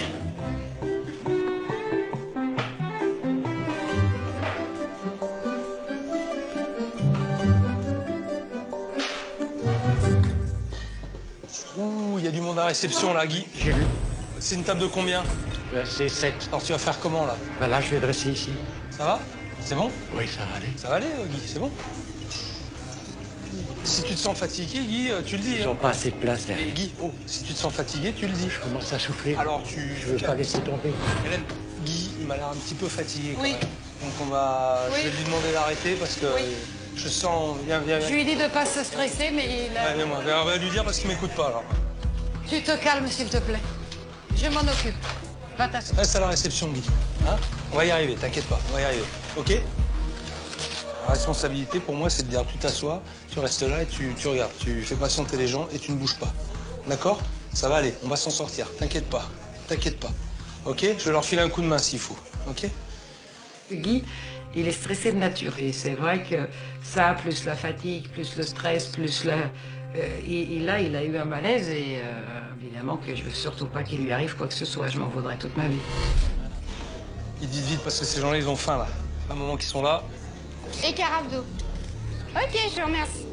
B: réception, là, Guy.
H: J'ai vu.
B: C'est une table de combien?
H: C'est 7.
B: Alors, tu vas faire comment, là?
H: Ben là, je vais dresser ici.
B: Ça va? C'est bon?
H: Oui, ça va aller.
B: Ça va aller, Guy, c'est bon? Si tu te sens fatigué, Guy, tu le dis.
H: Ils n'ont pas assez de place derrière.
B: Guy, oh, si tu te sens fatigué, tu le dis.
H: Je commence à souffler.
B: Alors,
H: Je veux pas laisser tomber.
B: Hélène, Guy, il m'a l'air un petit peu fatigué, quand
D: Oui.
B: même. Donc, je vais lui demander d'arrêter parce que je sens... Viens.
D: Je lui ai dit de pas se stresser, mais il a...
B: Ouais, viens-moi. On va lui dire parce qu'il m'écoute pas, alors.
D: Tu te calmes, s'il te plaît. Je m'en occupe. Va t'asseoir.
B: Reste à la réception, Guy. Hein? On va y arriver, t'inquiète pas, on va y arriver. OK? La responsabilité, pour moi, c'est de dire tu t'assois, tu restes là et tu regardes. Tu fais patienter les gens et tu ne bouges pas. D'accord? Ça va aller, on va s'en sortir. T'inquiète pas, t'inquiète pas. OK? Je vais leur filer un coup de main s'il faut. OK?
D: Guy, il est stressé de nature. Et c'est vrai que ça, plus la fatigue, plus le stress, plus la... il a eu un malaise et évidemment que je veux surtout pas qu'il lui arrive quoi que ce soit. Je m'en voudrais toute ma vie.
B: Ils disent vite parce que ces gens-là, ils ont faim, là. À un moment qu'ils sont là.
E: Et carafe d'eau. Ok, je vous remercie.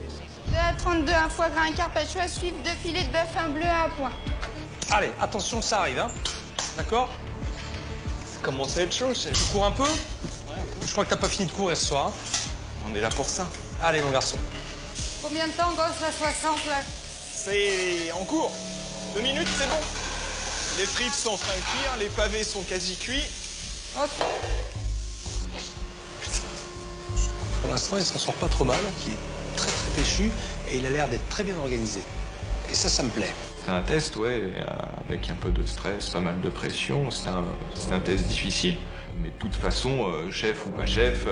E: 2 à 32, un foie gras, un carpaccio à suivre, 2 filets de bœuf, un bleu à point.
B: Allez, attention, ça arrive, hein? D'accord?
F: Ça commence à être chaud, chef.
B: Tu cours un peu? Je crois que t'as pas fini de courir ce soir, hein?
F: On est là pour ça.
B: Allez, mon garçon.
E: Combien de temps, gosse, la 60, là?
K: C'est en cours. 2 minutes, c'est bon. Les frites sont en train de cuire, les pavés sont quasi cuits.
E: Ok.
B: Pour l'instant, il s'en sort pas trop mal, il est très péchu et il a l'air d'être très bien organisé. Et ça me plaît.
F: C'est un test, ouais, avec un peu de stress, pas mal de pression. C'est un test difficile. Mais de toute façon, chef ou pas chef,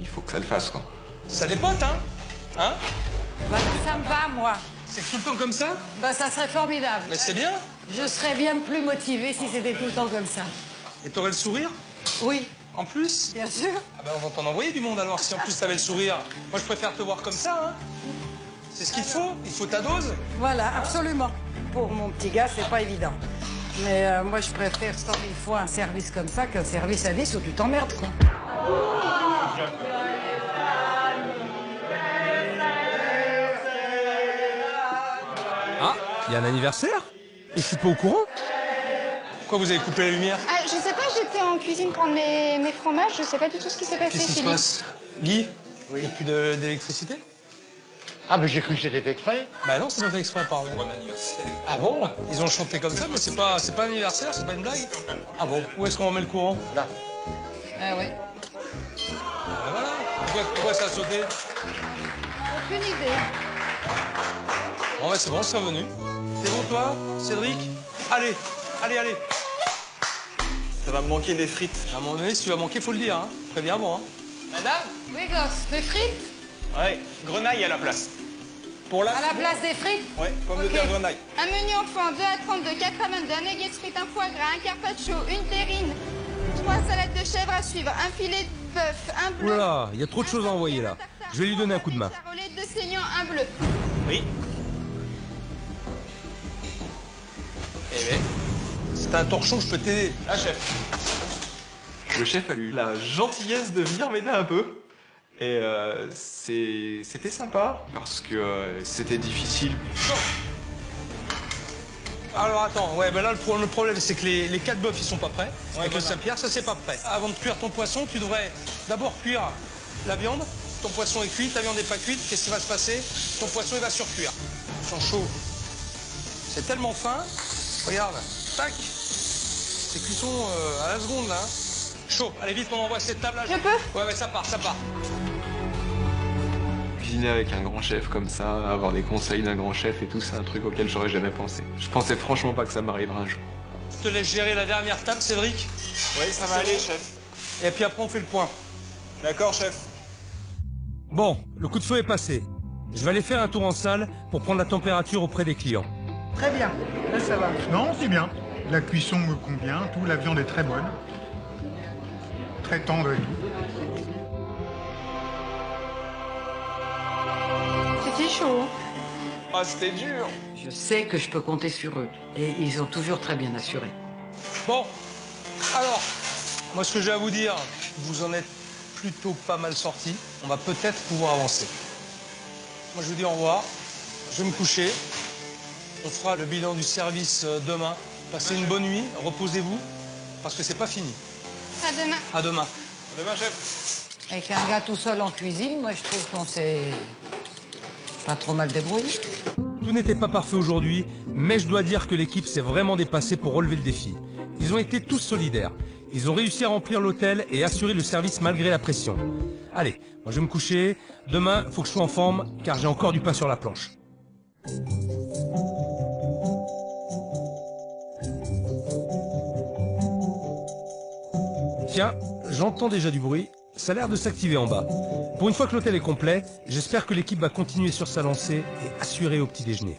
F: il faut que ça le fasse, quoi.
B: Ça dépote, hein? Hein?
D: Bah, ça me va, moi.
B: C'est tout le temps comme ça?
D: Bah, ça serait formidable.
B: Mais c'est bien.
D: Je serais bien plus motivée si c'était tout le temps comme ça.
B: Et t'aurais le sourire?
D: Oui,
B: En plus?
D: bien sûr.
B: Ah ben on va t'en envoyer du monde alors, si en plus t'avais le sourire. Moi je préfère te voir comme ça, hein. C'est ce qu'il faut ta dose.
D: Voilà, absolument. Pour mon petit gars, c'est pas évident. Mais moi, je préfère 100 000 fois un service comme ça qu'un service à 10 où tu t'emmerdes, quoi.
A: Ah, il y a un anniversaire? Et je suis pas au courant?
B: Pourquoi vous avez coupé la lumière?
E: Ah, je sais pas, j'étais en cuisine prendre mes fromages, je sais pas du tout ce qui s'est passé,
B: Qu'est-ce qui se
E: Philippe.
B: passe? Guy? Il n'y a plus d'électricité?
H: Ah, mais j'ai cru que c'était fait exprès.
B: Bah non, c'est pas fait exprès, pardon. Ah bon? Ils ont chanté comme ça, mais c'est pas un anniversaire, c'est pas une blague? Ah bon? Où est-ce qu'on remet le courant?
H: Là.
D: Ah oui.
B: Ah, voilà. Pourquoi ça a sauté?
E: Aucune idée.
B: Bon, bah c'est bon, c'est revenu. C'est bon, toi, Cédric? Allez.
K: Ça va me manquer des frites.
B: À un moment donné, si tu vas manquer, faut le dire, hein. Préviens bon, hein.
K: Madame?
D: Oui, gosse, des frites?
K: Ouais, grenaille à la place. Pour la...
D: À la place des frites?
K: Ouais, pommes de
D: Ok.
K: terre grenaille.
E: Un menu enfant, 2 à 32, 4 à 22, un nugget frites, un foie gras, un carpaccio, une terrine, 3 salades de chèvre à suivre, un filet de bœuf, un bleu.
A: Oula, il y a trop de choses à envoyer là. Je vais lui donner un coup de main.
E: Un charolais, 2 saignants, un bleu.
K: Oui.
B: Eh ben, si t'as un torchon, je peux t'aider.
K: Ah, chef. Le chef a eu la gentillesse de venir m'aider un peu. Et c'était sympa parce que c'était difficile.
B: Alors attends, ouais, ben là le problème c'est que les 4 bœufs ils sont pas prêts.
K: Ouais,
B: Avec le
K: voilà.
B: Saint-Pierre, ça c'est pas prêt. Avant de cuire ton poisson, tu devrais d'abord cuire la viande. Ton poisson est cuit, ta viande n'est pas cuite. Qu'est-ce qui va se passer? Ton poisson il va surcuire. Ils sont chauds. C'est tellement fin. Regarde, tac. C'est cuisson à la seconde là. Chaud. Allez vite, on envoie cette table là.
E: Je peux?
B: Ouais, ça part.
F: Cuisiner avec un grand chef comme ça, avoir des conseils d'un grand chef et tout, c'est un truc auquel j'aurais jamais pensé. Je pensais franchement pas que ça m'arriverait un jour.
B: Je te laisse gérer la dernière table, Cédric.
K: Oui, ça va aller, chef.
B: Et puis après on fait le point.
K: D'accord, chef.
A: Bon, le coup de feu est passé. Je vais aller faire un tour en salle pour prendre la température auprès des clients.
D: Très bien. Là, ça va.
L: Non, c'est bien. La cuisson me convient, tout, la viande est très bonne. Très tendre et tout.
E: C'était chaud.
K: Ah, c'était dur.
D: Je sais que je peux compter sur eux. Et ils ont toujours très bien assuré.
B: Bon, alors, moi ce que j'ai à vous dire, vous en êtes plutôt pas mal sortis. On va peut-être pouvoir avancer. Moi je vous dis au revoir, je vais me coucher.
A: On fera le bilan du service demain. Passez une bonne nuit, reposez-vous, parce que c'est pas fini.
E: À demain.
A: À demain.
K: À demain, chef.
D: Avec un gars tout seul en cuisine, moi je trouve qu'on s'est pas trop mal débrouillé.
A: Tout n'était pas parfait aujourd'hui, mais je dois dire que l'équipe s'est vraiment dépassée pour relever le défi. Ils ont été tous solidaires. Ils ont réussi à remplir l'hôtel et assurer le service malgré la pression. Allez, moi je vais me coucher. Demain, faut que je sois en forme, car j'ai encore du pain sur la planche. Tiens, j'entends déjà du bruit. Ça a l'air de s'activer en bas. Pour une fois que l'hôtel est complet, j'espère que l'équipe va continuer sur sa lancée et assurer au petit déjeuner.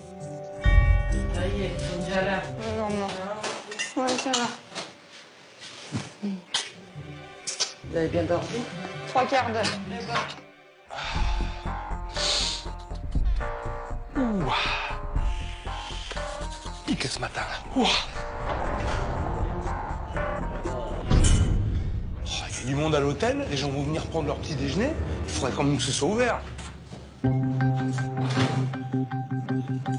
D: Ça y est, ils sont déjà là.
E: Non, non. Ouais, ça va.
D: Vous avez bien dormi?
E: 3 quarts d'heure.
A: Ouh. Pique ce matin. Ouh. Il y a du monde à l'hôtel, les gens vont venir prendre leur petit déjeuner. Il faudrait quand même que ce soit ouvert.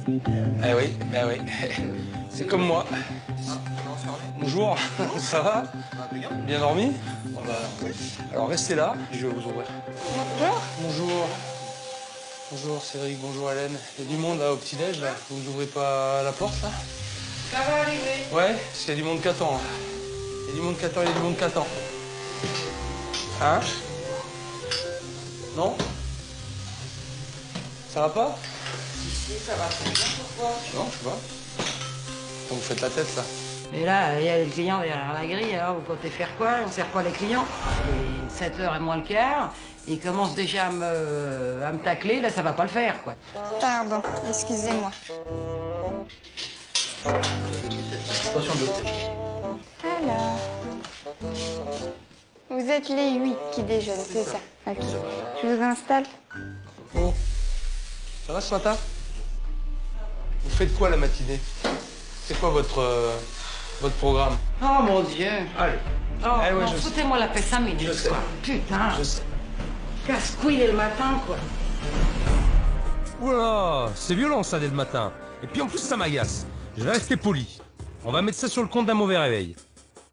A: Eh oui, eh oui. C'est comme moi. Bonjour, ça va? Bien dormi? Bon bah, alors restez là, je vais vous ouvrir.
E: Bonjour.
A: Bonjour. Bonjour Cédric, bonjour Hélène. Il y a du monde là au petit-déj là. Vous n'ouvrez pas la porte là?
D: Ça va arriver.
A: Ouais, parce qu'il y a du monde qui attend. Il y a du monde qui attend, il y a du monde qui attend. Hein? Non? Ça va pas?
D: Si, ça va très bien, pourquoi?
A: Non, je sais pas. Vous faites la tête là.
D: Et là, il y a les clients derrière la grille, alors vous comptez faire quoi? On sert quoi les clients? Il est 7h moins le quart, ils commencent déjà à me tacler, là ça va pas le faire quoi.
E: Pardon, excusez-moi.
A: Attention de l'hôtel.
E: Alors. Vous êtes les 8 qui déjeunent, c'est ça? Ok. Je vous installe.
A: Oh. Ça va ce matin? Vous faites quoi la matinée? C'est quoi votre programme?
D: Oh mon Dieu!
A: Allez.
D: Oh,
A: Eh ouais,
D: non,
A: je sais.
D: foutez-moi la paix 5 minutes,
A: Je sais.
D: quoi. Putain!
A: Je sais.
D: Casse-couille le matin, quoi.
A: Oula, c'est violent ça dès le matin. Et puis en plus ça m'agace. Je vais rester poli. On va mettre ça sur le compte d'un mauvais réveil.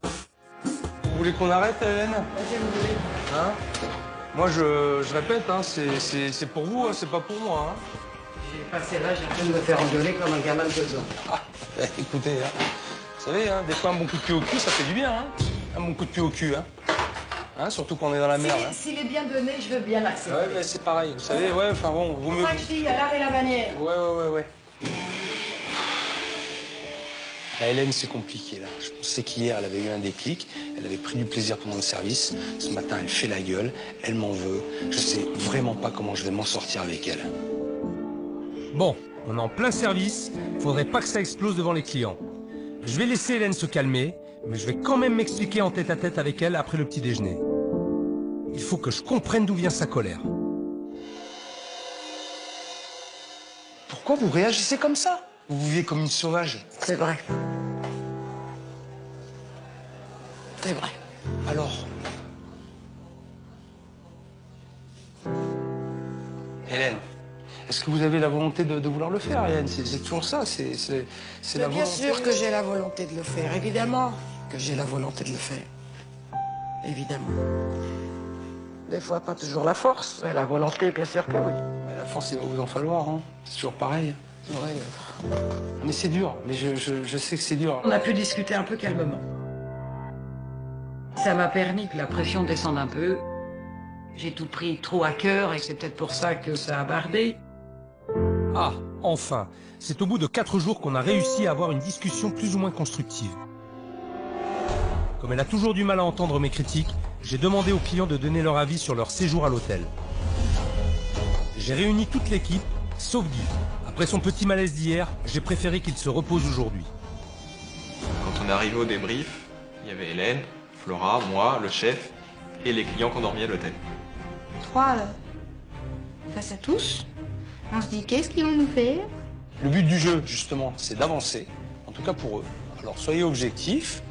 A: Vous voulez qu'on arrête, Hélène?
D: Vas-y, vous voulez.
A: Hein? Moi je répète, hein, c'est pour vous, hein, c'est pas pour moi. Hein.
D: J'ai passé là, j'ai train de me faire engueuler comme un gamin de 2 ans.
A: Ah, écoutez, hein, vous savez, hein, des fois un bon coup de pied au cul, ça fait du bien. Hein. Un bon coup de pied au cul, hein. Hein, surtout quand on est dans la merde. Hein.
D: S'il est bien donné, je veux bien l'accepter.
A: Ouais, mais c'est pareil, vous savez, ouais, enfin bon, vaut mieux...
D: Cinq filles, à l'art et la manière.
A: Ouais. La Hélène, c'est compliqué, là. Je sais qu'hier, elle avait eu un déclic. Elle avait pris du plaisir pendant le service. Ce matin, elle fait la gueule. Elle m'en veut. Je sais vraiment pas comment je vais m'en sortir avec elle. Bon, on est en plein service. Faudrait pas que ça explose devant les clients. Je vais laisser Hélène se calmer, mais je vais quand même m'expliquer en tête-à-tête avec elle après le petit déjeuner. Il faut que je comprenne d'où vient sa colère. Pourquoi vous réagissez comme ça? Vous vivez comme une sauvage.
D: C'est vrai. C'est vrai.
A: Alors? Hélène, est-ce que vous avez la volonté de vouloir le faire, Hélène? C'est toujours ça, c'est la volonté.
D: Bien sûr que j'ai la volonté de le faire, évidemment que j'ai la volonté de le faire. Évidemment. Des fois, pas toujours la force, mais la volonté, bien sûr que oui.
A: La force, il va vous en falloir, hein. C'est toujours pareil. Ouais. Mais c'est dur, mais je sais que c'est dur.
D: On a pu discuter un peu calmement. Ça m'a permis que la pression descende un peu. J'ai tout pris trop à cœur et c'est peut-être pour ça que ça a bardé.
A: Ah, enfin. C'est au bout de 4 jours qu'on a réussi à avoir une discussion plus ou moins constructive. Comme elle a toujours du mal à entendre mes critiques, j'ai demandé aux clients de donner leur avis sur leur séjour à l'hôtel. J'ai réuni toute l'équipe, sauf Guy. Après son petit malaise d'hier, j'ai préféré qu'il se repose aujourd'hui.
K: Quand on est arrivé au débrief, il y avait Hélène, Flora, moi, le chef et les clients qui ont dormi à l'hôtel.
E: 3 face à tous. On se dit, qu'est-ce qu'ils vont nous faire?
A: Le but du jeu, justement, c'est d'avancer, en tout cas pour eux. Alors soyez objectifs,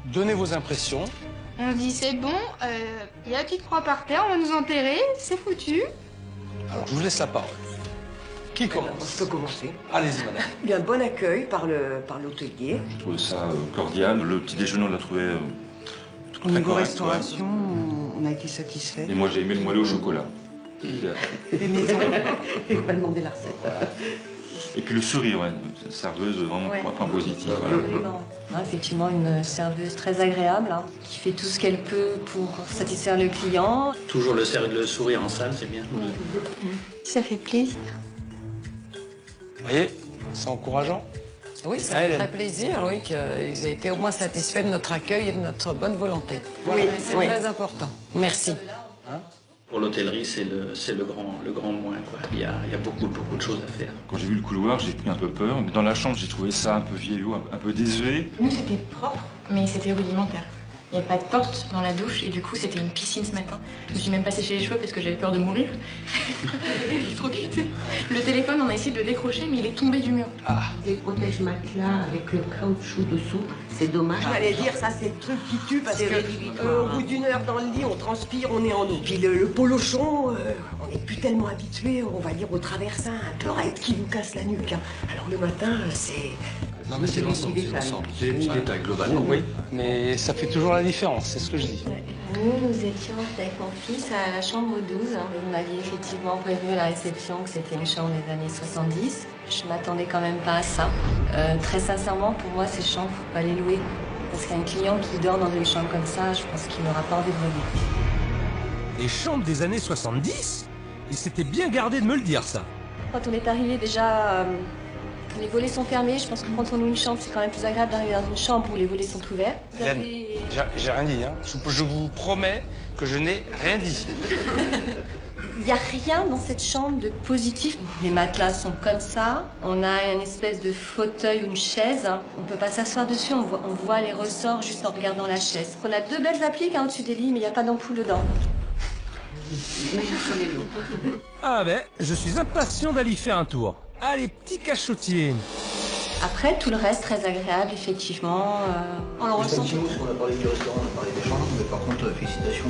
A: donnez vos impressions.
E: On se dit, c'est bon, il y a la petite croix par terre, on va nous enterrer, c'est foutu.
A: Alors je vous laisse la parole.
B: Qui commence?
M: Je peux commencer.
B: Allez-y, madame.
M: Bien, bon accueil par l'hôtelier.
N: Je trouvais ça cordial. Le petit déjeuner, on l'a trouvé
M: Au
N: très
M: niveau
N: correct.
M: restauration, on a été satisfaits.
N: Ouais. Et moi, j'ai aimé le moelleux au chocolat.
M: Des maisons. Et pas demander la recette.
N: Et puis le sourire, ouais. Serveuse, vraiment,
O: Ouais.
N: point positif. Voilà.
O: Absolument. Ah, effectivement, une serveuse très agréable, hein, qui fait tout ce qu'elle peut pour satisfaire le client.
P: Toujours le sourire en salle, c'est bien.
E: Ça fait plaisir.
B: Vous voyez, c'est encourageant.
D: Oui, ça fait très plaisir, oui, qu'ils aient été au moins satisfaits de notre accueil et de notre bonne volonté.
M: Oui,
D: c'est
M: oui.
D: très important. Merci.
P: Pour l'hôtellerie, c'est le grand moins, quoi. Il y a beaucoup de choses à faire.
N: Quand j'ai vu le couloir, j'ai pris un peu peur. Mais dans la chambre, j'ai trouvé ça un peu vieillot, un peu désuet.
Q: Nous, c'était propre, mais c'était rudimentaire. Il n'y avait pas de porte dans la douche et du coup, c'était une piscine ce matin. Je me suis même pas séché les cheveux parce que j'avais peur de mourir. Électrocuté. Le téléphone, on a essayé de le décrocher, mais il est tombé du mur.
M: Les protèges matelas avec le caoutchouc dessous, c'est dommage. J'allais dire, ça, c'est le truc qui tue parce que au bout d'une heure dans le lit, on transpire, on est en eau. Puis le polochon, on n'est plus tellement habitué, on va dire, au traversin, un peu raide qui nous casse la nuque. Hein. Alors le matin, c'est...
B: Non, mais c'est l'ensemble, c'est l'ensemble.
C: C'est les petits détails globalement.
B: Oui, mais ça fait toujours la différence, c'est ce que je dis.
O: Nous étions avec mon fils à la chambre 12. Vous m'aviez effectivement prévenu à la réception que c'était une chambre des années 70. Je m'attendais quand même pas à ça. Très sincèrement, pour moi, ces chambres, faut pas les louer. Parce qu'un client qui dort dans une chambre comme ça, je pense qu'il n'aura pas envie de revenir.
A: Les chambres des années 70 Il s'était bien gardé de me le dire, ça.
O: Quand on est arrivé, déjà, les volets sont fermés. Je pense que quand on loue une chambre, c'est quand même plus agréable d'arriver dans une chambre où les volets sont ouverts.
B: Hélène, j'ai rien dit, hein. Je vous promets que je n'ai rien dit.
O: Il n'y a rien dans cette chambre de positif. Les matelas sont comme ça. On a une espèce de fauteuil ou une chaise. On ne peut pas s'asseoir dessus. On voit les ressorts juste en regardant la chaise. On a deux belles appliques au-dessus des lits, mais il n'y a pas d'ampoule dedans.
A: Ah ben, je suis impatient d'aller y faire un tour. Allez, petit cachotier.
O: Après, tout le reste, très agréable, effectivement. On le ressent.
R: On a parlé du restaurant, on a parlé des chambres, mais par contre, félicitations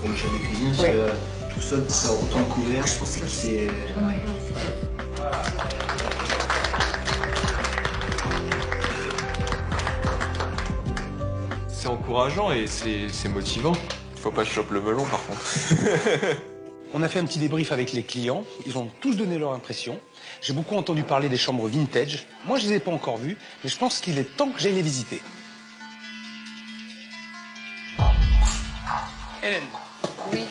R: pour le chef de cuisine, parce que tout seul, pour faire autant de couverts, je pense que c'est...
K: C'est encourageant et c'est motivant.
F: Faut pas que je chope le melon, par contre.
B: On a fait un petit débrief avec les clients. Ils ont tous donné leur impression. J'ai beaucoup entendu parler des chambres vintage. Moi, je les ai pas encore vues, mais je pense qu'il est temps que j'aille les visiter. Hélène.
D: Oui.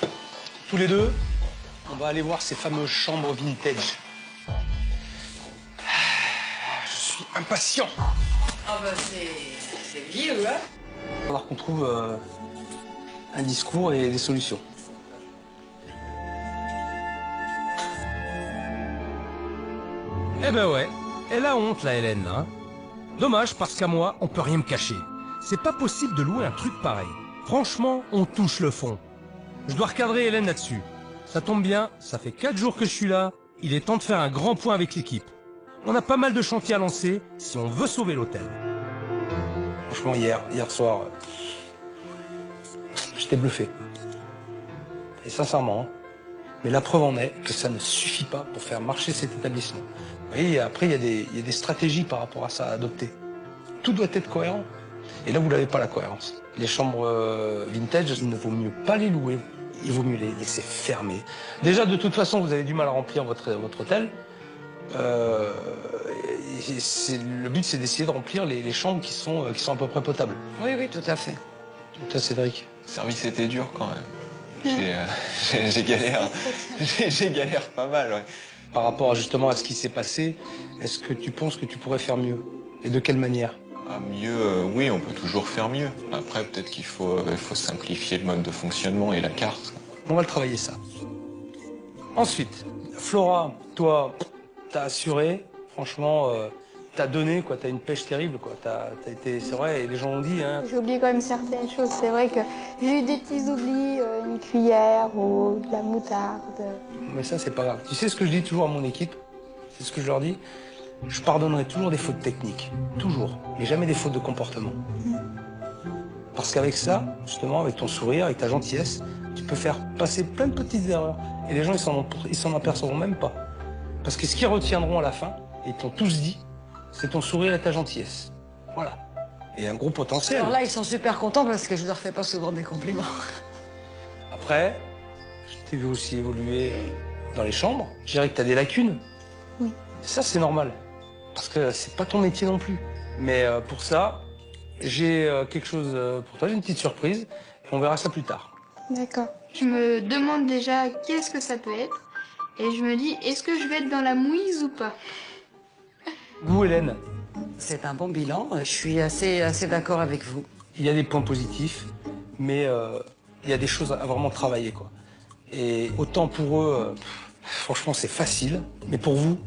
B: Tous les deux, on va aller voir ces fameuses chambres vintage. Je suis impatient.
D: Ah bah c'est vieux, hein.
B: Il va falloir qu'on trouve un discours et des solutions.
A: Eh ben ouais, elle a honte la Hélène, hein. Dommage parce qu'à moi, on peut rien me cacher. C'est pas possible de louer un truc pareil. Franchement, on touche le fond. Je dois recadrer Hélène là-dessus. Ça tombe bien, ça fait 4 jours que je suis là. Il est temps de faire un grand point avec l'équipe. On a pas mal de chantiers à lancer si on veut sauver l'hôtel.
B: Franchement, hier soir, j'étais bluffé. Et sincèrement, mais la preuve en est que ça ne suffit pas pour faire marcher cet établissement. Vous voyez, après, il y a des stratégies par rapport à ça à adopter. Tout doit être cohérent. Et là, vous n'avez pas la cohérence. Les chambres vintage, il ne vaut mieux pas les louer. Il vaut mieux les laisser fermer. Déjà, de toute façon, vous avez du mal à remplir votre hôtel. Le but, c'est d'essayer de remplir les chambres qui sont à peu près potables.
D: Oui, oui, tout à fait.
B: Toi, Cédric.
F: Le service était dur quand même. J'ai galéré. J'ai galéré pas mal, ouais.
B: Par rapport justement à ce qui s'est passé, est-ce que tu penses que tu pourrais faire mieux? Et de quelle manière?
F: Mieux, oui, on peut toujours faire mieux. Après, peut-être qu'il faut simplifier le mode de fonctionnement et la carte.
B: On va le travailler, ça. Ensuite, Flora, toi, t'as assuré, franchement, t'as donné, quoi. T'as une pêche terrible, quoi. T'as été, c'est vrai, et les gens ont dit, hein.
E: J'ai oublié quand même certaines choses. C'est vrai que j'ai eu des petits oublis, une cuillère ou de la moutarde.
B: Mais ça, c'est pas grave. Tu sais ce que je dis toujours à mon équipe? C'est ce que je leur dis? Je pardonnerai toujours des fautes techniques. Toujours. Mais jamais des fautes de comportement. Parce qu'avec ça, justement, avec ton sourire, avec ta gentillesse, tu peux faire passer plein de petites erreurs. Et les gens, ils s'en apercevront même pas. Parce que ce qu'ils retiendront à la fin, et ils t'ont tous dit, c'est ton sourire et ta gentillesse. Voilà. Et un gros potentiel.
D: Alors là, ils sont super contents parce que je leur fais pas souvent des compliments.
B: Après, je t'ai vu aussi évoluer dans les chambres. Je dirais que tu as des lacunes.
E: Oui.
B: Ça, c'est normal. Parce que c'est pas ton métier non plus. Mais pour ça, j'ai quelque chose pour toi, j'ai une petite surprise. Et on verra ça plus tard.
E: D'accord. Je me demande déjà qu'est-ce que ça peut être. Et je me dis, est-ce que je vais être dans la mouise ou pas?
B: Vous, Hélène?
D: C'est un bon bilan. Je suis assez d'accord avec vous.
B: Il y a des points positifs, mais il y a des choses à vraiment travailler, quoi. Et autant pour eux, franchement, c'est facile. Mais pour vous,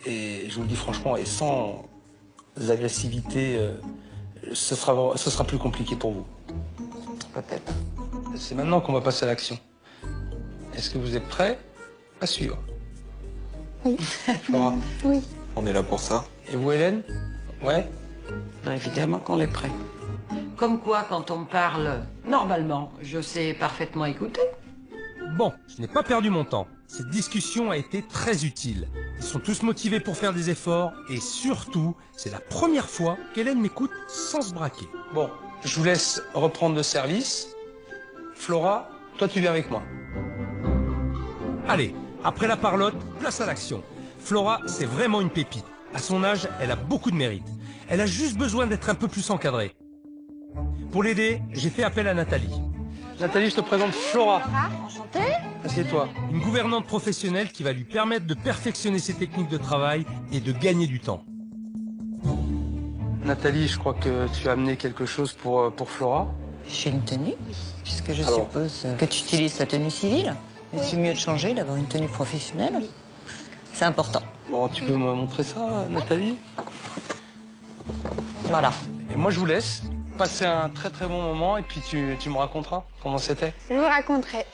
B: et je vous le dis franchement, et sans agressivité, ce sera plus compliqué pour vous.
D: Peut-être.
B: C'est maintenant qu'on va passer à l'action. Est-ce que vous êtes prêts à suivre?
E: Oui.
B: Flora?
E: Oui.
F: On est là pour ça.
B: Et vous, Hélène? Ouais?
D: Ben, évidemment qu'on est prêt. Comme quoi, quand on parle normalement, je sais parfaitement écouter.
A: Bon, je n'ai pas perdu mon temps. Cette discussion a été très utile. Ils sont tous motivés pour faire des efforts et surtout, c'est la première fois qu'Hélène m'écoute sans se braquer.
B: Bon, je vous laisse reprendre le service. Flora, toi tu viens avec moi.
A: Allez, après la parlotte, place à l'action. Flora, c'est vraiment une pépite. À son âge, elle a beaucoup de mérite. Elle a juste besoin d'être un peu plus encadrée. Pour l'aider, j'ai fait appel à Nathalie.
B: Nathalie, je te présente Flora.
E: Enchantée.
B: Assieds-toi.
A: Une gouvernante professionnelle qui va lui permettre de perfectionner ses techniques de travail et de gagner du temps.
B: Nathalie, je crois que tu as amené quelque chose pour Flora.
G: J'ai une tenue, puisque je
B: Alors.
G: suppose que tu utilises ta tenue civile. Mais c'est mieux de changer, d'avoir une tenue professionnelle. C'est important.
B: Bon, tu peux me montrer ça, Nathalie?
G: Voilà.
B: Et moi, je vous laisse passer un très très bon moment et puis tu me raconteras comment c'était.
E: Je vous raconterai.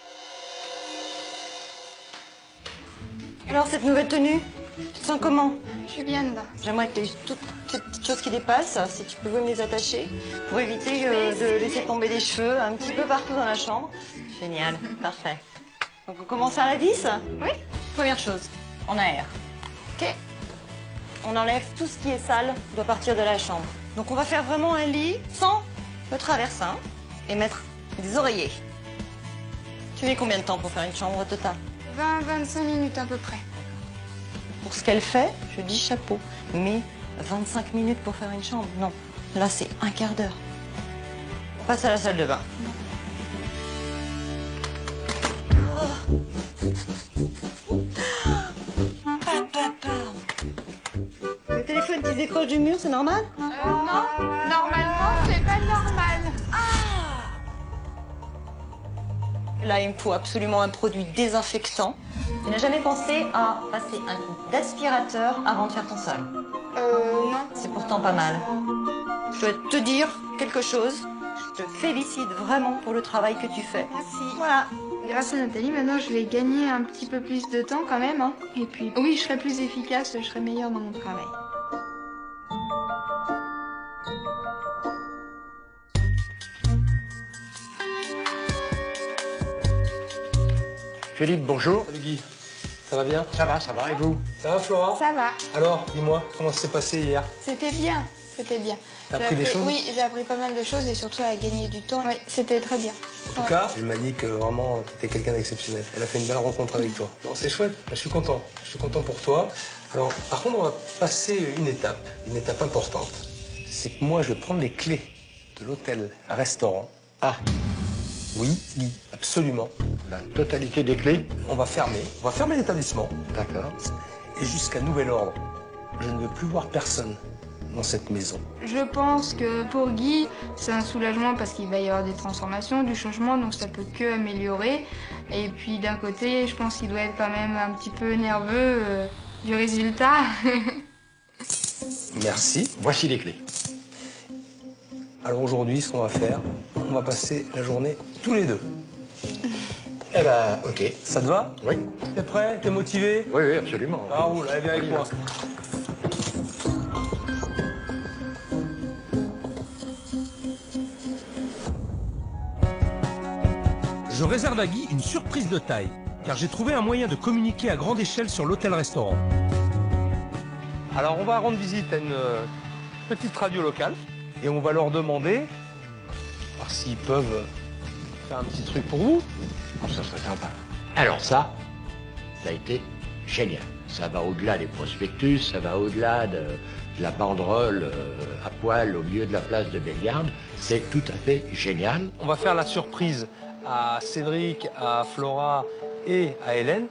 G: Alors, cette nouvelle tenue, tu te sens comment?
E: Je suis bien dedans.
G: J'aimerais que tu aies toutes ces petites choses qui dépassent, si tu pouvais me les attacher, pour éviter de laisser tomber des cheveux un petit peu partout dans la chambre. Génial, parfait. Donc on commence à la 10?
E: Oui.
G: Première chose, on aère. Ok. On enlève tout ce qui est sale, doit partir de la chambre. Donc on va faire vraiment un lit sans le traversin et mettre des oreillers. Tu mets combien de temps pour faire une chambre totale?
E: 20-25 minutes à peu près.
G: Pour ce qu'elle fait, je dis chapeau. Mais 25 minutes pour faire une chambre, non. Là, c'est un quart d'heure. On passe à la salle de bain. Le téléphone qui se décroche du mur, c'est normal?
E: Non, normalement, c'est pas normal.
G: Là, il me faut absolument un produit désinfectant. Tu n'as jamais pensé à passer un coup d'aspirateur avant de faire ton sol?
E: Non.
G: C'est pourtant pas mal. Je dois te dire quelque chose. Je te félicite vraiment pour le travail que tu fais.
E: Merci.
G: Voilà.
E: Grâce à Nathalie, maintenant, je vais gagner un petit peu plus de temps quand même. Hein. Et puis, oui, je serai plus efficace, je serai meilleure dans mon travail.
H: Philippe, bonjour.
B: Salut Guy. Ça va bien?
H: Ça va, et vous?
B: Ça va, Flora?
E: Ça va.
B: Alors, dis-moi, comment ça s'est passé hier?
E: C'était bien. C'était bien.
B: T'as
E: J'ai
B: appris des choses?
E: Oui, j'ai appris pas mal de choses et surtout à gagner du temps. Oui, c'était très bien.
B: En tout cas, elle m'a dit que vraiment, t'étais quelqu'un d'exceptionnel. Elle a fait une belle rencontre avec toi. Non, c'est chouette. Je suis content. Je suis content pour toi. Alors, par contre, on va passer une étape importante. C'est que moi, je vais prendre les clés de l'hôtel-restaurant.
H: Ah,
B: oui, absolument.
H: la totalité des clés?
B: On va fermer l'établissement.
H: D'accord.
B: Et jusqu'à nouvel ordre, je ne veux plus voir personne dans cette maison.
E: Je pense que pour Guy, c'est un soulagement parce qu'il va y avoir des transformations, du changement, donc ça peut que améliorer. Et puis d'un côté, je pense qu'il doit être quand même un petit peu nerveux du résultat.
B: Merci.
H: Voici les clés.
B: Alors aujourd'hui, ce qu'on va faire, on va passer la journée tous les deux.
H: Eh ben, ok.
B: Ça te va?
H: Oui.
B: T'es prêt? T'es motivé?
H: Oui, oui, absolument.
B: Ah roule, allez, viens avec moi.
A: Je réserve à Guy une surprise de taille. car j'ai trouvé un moyen de communiquer à grande échelle sur l'hôtel-restaurant. Alors on va rendre visite à une petite radio locale et on va leur demander voir s'ils peuvent faire un petit truc pour vous.
C: Oh, ça serait sympa. Alors ça a été génial. Ça va au-delà des prospectus, ça va au-delà de la banderole à poil au milieu de la place de Bellegarde. C'est tout à fait génial.
A: On va faire la surprise à Cédric, à Flora et à Hélène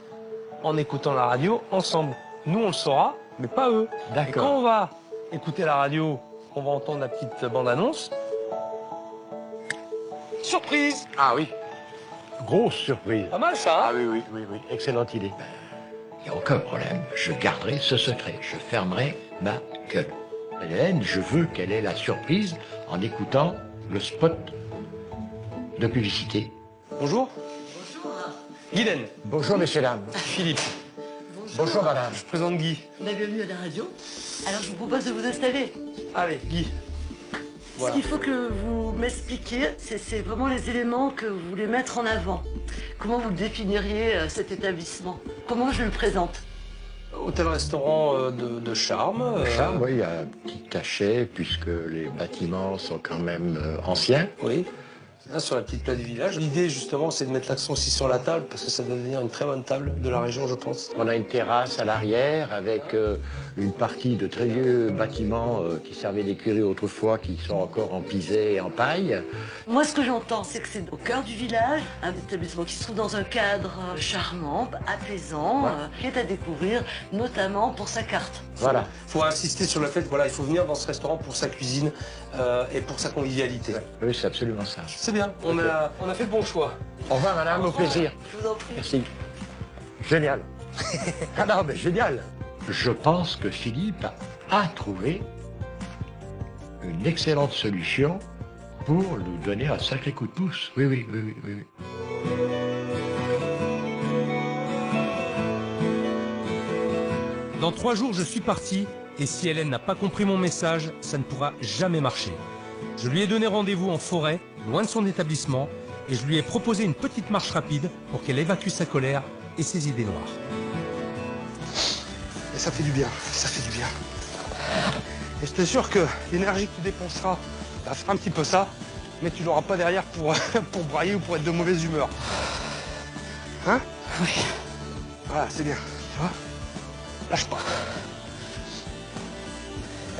A: en écoutant la radio ensemble. Nous, on le saura, mais pas eux.
C: D'accord.
A: Et quand on va écouter la radio, on va entendre la petite bande-annonce. Surprise!
C: Ah oui. Grosse surprise.
A: Pas mal ça, hein?
C: Ah oui, excellente idée. Il n'y a aucun problème, je garderai ce secret, je fermerai ma gueule. Hélène, je veux qu'elle ait la surprise en écoutant le spot de publicité.
A: Bonjour.
M: Bonjour.
A: Guylaine.
H: Bonjour, messieurs, dames.
A: Philippe.
H: Bonjour, madame.
A: Je présente Guy.
M: Bienvenue à la radio. Alors je vous propose de vous installer.
A: Allez, Guy. Voilà.
M: Ce qu'il faut que vous m'expliquiez, c'est vraiment les éléments que vous voulez mettre en avant. Comment vous définiriez cet établissement? Comment je le présente?
A: Hôtel-restaurant de charme.
C: Charme, oui, il y a un petit cachet puisque les bâtiments sont quand même anciens.
A: Oui. Là, sur la petite place du village. L'idée, justement, c'est de mettre l'accent aussi sur la table, parce que ça doit devenir une très bonne table de la région, je pense.
C: On a une terrasse à l'arrière avec une partie de très vieux bâtiments qui servaient d'écurie autrefois, qui sont encore en pisé et en paille.
M: Moi, ce que j'entends, c'est que c'est au cœur du village, un établissement qui se trouve dans un cadre charmant, apaisant, qui est à découvrir, notamment pour sa carte.
C: Voilà.
A: Il faut insister sur le fait qu'il faut venir dans ce restaurant pour sa cuisine et pour sa convivialité.
C: Oui, c'est absolument ça.
A: C'est bien, on a fait le bon choix.
C: Au revoir, madame, au plaisir.
M: Je vous en prie.
C: Merci. Génial. Ah non, mais génial. Je pense que Philippe a trouvé une excellente solution pour nous donner un sacré coup de pouce. Oui.
A: Dans 3 jours, je suis parti, et si Hélène n'a pas compris mon message, ça ne pourra jamais marcher. Je lui ai donné rendez-vous en forêt, loin de son établissement, et je lui ai proposé une petite marche rapide pour qu'elle évacue sa colère et ses idées noires.
B: Et ça fait du bien, ça fait du bien. Et je t'assure que l'énergie que tu dépenseras, ça va faire un petit peu ça, mais tu l'auras pas derrière pour brailler ou pour être de mauvaise humeur. Hein?
D: Oui.
B: Voilà, c'est bien, tu vois? Lâche pas.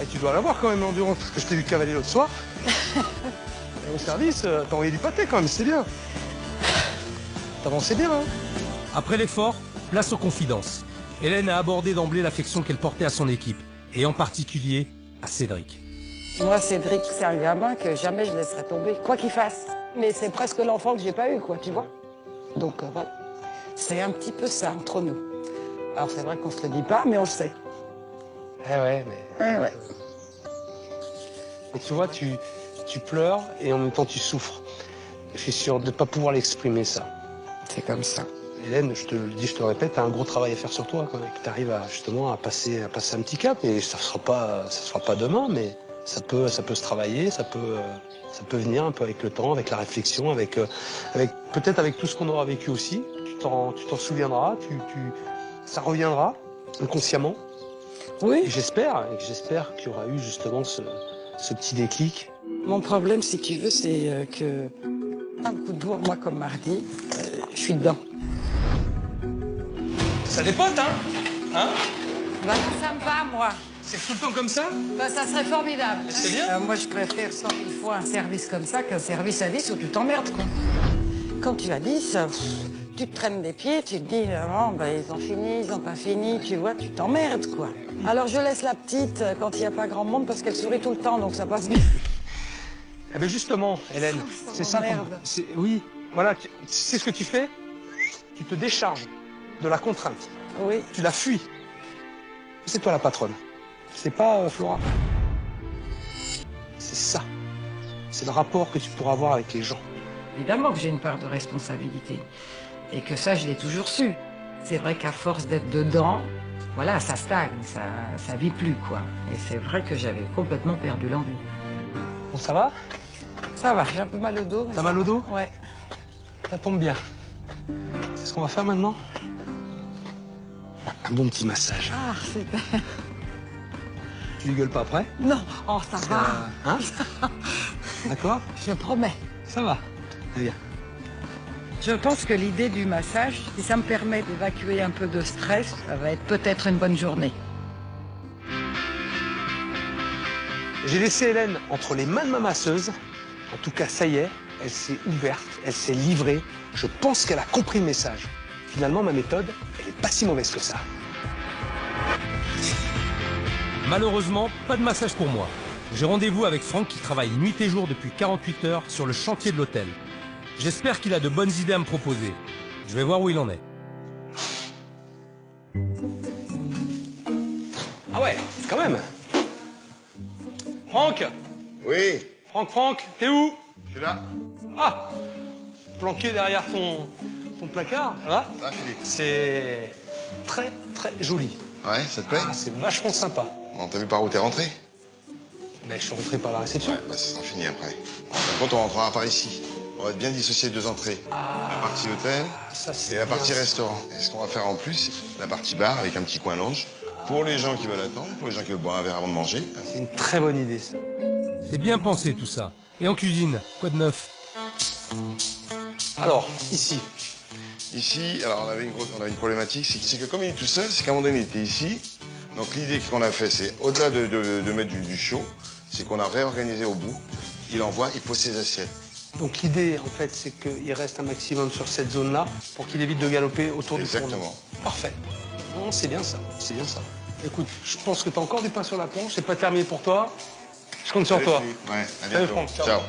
B: Et tu dois l'avoir quand même l'endurance, parce que je t'ai vu cavaler l'autre soir. Et au service, t'as envoyé du pâté quand même, c'est bien. T'avançais bien, hein?
A: Après l'effort, place aux confidences. Hélène a abordé d'emblée l'affection qu'elle portait à son équipe, et en particulier à Cédric.
D: Moi, Cédric, c'est un gamin que jamais je laisserai tomber, quoi qu'il fasse. Mais c'est presque l'enfant que j'ai pas eu, quoi, tu vois. Donc voilà, c'est un petit peu ça entre nous. Alors c'est vrai qu'on se le dit pas, mais on le sait.
B: Eh ouais, mais...
D: Ouais.
B: Et tu vois, tu pleures et en même temps tu souffres. Je suis sûr de ne pas pouvoir l'exprimer, ça.
D: C'est comme ça.
B: Hélène, je te le dis, je te le répète, t'as un gros travail à faire sur toi, quoi. Que t'arrives justement à passer un petit cap. Et ça sera pas demain, mais ça peut se travailler, ça peut venir un peu avec le temps, avec la réflexion, peut-être avec tout ce qu'on aura vécu aussi. Tu t'en souviendras, ça reviendra inconsciemment.
D: Oui.
B: Et j'espère qu'il y aura eu justement ce petit déclic.
D: Mon problème, si tu veux, c'est que un coup de bourre, moi, comme mardi, je suis dedans.
A: Ça dépote, hein? Hein?
D: Bah, ça me va, moi.
A: C'est tout le temps comme ça?
D: Bah, ça serait formidable.
A: C'est bien.
D: Moi, je préfère 100 000 fois un service comme ça qu'un service à 10 où tu t'emmerdes, quoi. Quand tu as 10, tu te traînes des pieds, tu te dis, non, bah, ils ont fini, ils n'ont pas fini, tu vois, tu t'emmerdes, quoi. Alors, je laisse la petite quand il n'y a pas grand monde parce qu'elle sourit tout le temps, donc ça passe bien.
B: Eh bien justement, Hélène, c'est ça. Oui, voilà, c'est ce que tu fais. Tu te décharges de la contrainte.
D: Oui.
B: Tu la fuis. C'est toi la patronne. C'est pas Flora. C'est ça. C'est le rapport que tu pourras avoir avec les gens.
D: Évidemment que j'ai une part de responsabilité. Et que ça, je l'ai toujours su. C'est vrai qu'à force d'être dedans, voilà, ça stagne, ça vit plus, quoi. Et c'est vrai que j'avais complètement perdu l'envie.
B: Bon, ça va?
D: Ça va, j'ai un peu mal au dos.
B: T'as mal au dos?
D: Ouais.
B: Ça tombe bien. ce qu'on va faire maintenant? Un bon petit massage.
D: Ah, super.
B: Tu gueules pas après?
D: Non, oh, ça va.
B: Hein? D'accord?
D: Je promets.
B: Ça va. Très bien.
D: Je pense que l'idée du massage, si ça me permet d'évacuer un peu de stress, ça va être peut-être une bonne journée.
B: J'ai laissé Hélène entre les mains de ma masseuse. En tout cas, ça y est, elle s'est ouverte, elle s'est livrée. Je pense qu'elle a compris le message. Finalement, ma méthode, elle n'est pas si mauvaise que ça.
A: Malheureusement, pas de massage pour moi. J'ai rendez-vous avec Franck qui travaille nuit et jour depuis 48 heures sur le chantier de l'hôtel. J'espère qu'il a de bonnes idées à me proposer. Je vais voir où il en est.
B: Ah ouais, quand même. Franck?
S: Oui.
B: Franck, t'es où?
S: Je suis là.
B: Ah, planqué derrière ton placard, ça va?
S: Ah, Philippe.
B: C'est très, très joli.
S: Ouais, ça te plaît?
B: Ah, c'est vachement sympa.
S: Bon, t'as vu par où t'es rentré?
B: Ben, je suis rentré par la réception.
S: Ouais, bah ça sera fini après. Par contre, on rentrera par ici. On va bien dissocier 2 entrées. La partie hôtel et la partie restaurant. Et ce qu'on va faire en plus, c'est la partie bar avec un petit coin lounge. Pour les gens qui veulent attendre, pour les gens qui veulent boire un verre avant de manger.
B: C'est une très bonne idée, ça.
A: C'est bien pensé tout ça. Et en cuisine, quoi de neuf?
B: Alors, ici.
S: Ici, alors on avait une problématique, c'est que comme il est tout seul, c'est qu'à un moment donné, il était ici. Donc l'idée qu'on a fait, c'est au-delà de mettre du chaud, c'est qu'on a réorganisé au bout. Il pose ses assiettes.
B: Donc l'idée, en fait, c'est qu'il reste un maximum sur cette zone-là pour qu'il évite de galoper autour du fourneau.
S: Exactement.
B: Parfait. Non, c'est bien ça, c'est bien ça. Écoute, je pense que t'as encore du pain sur la planche, c'est pas terminé pour toi. Je compte sur toi.
S: Ouais, à
B: Salut,
S: bientôt.
B: Franck,
S: Ciao.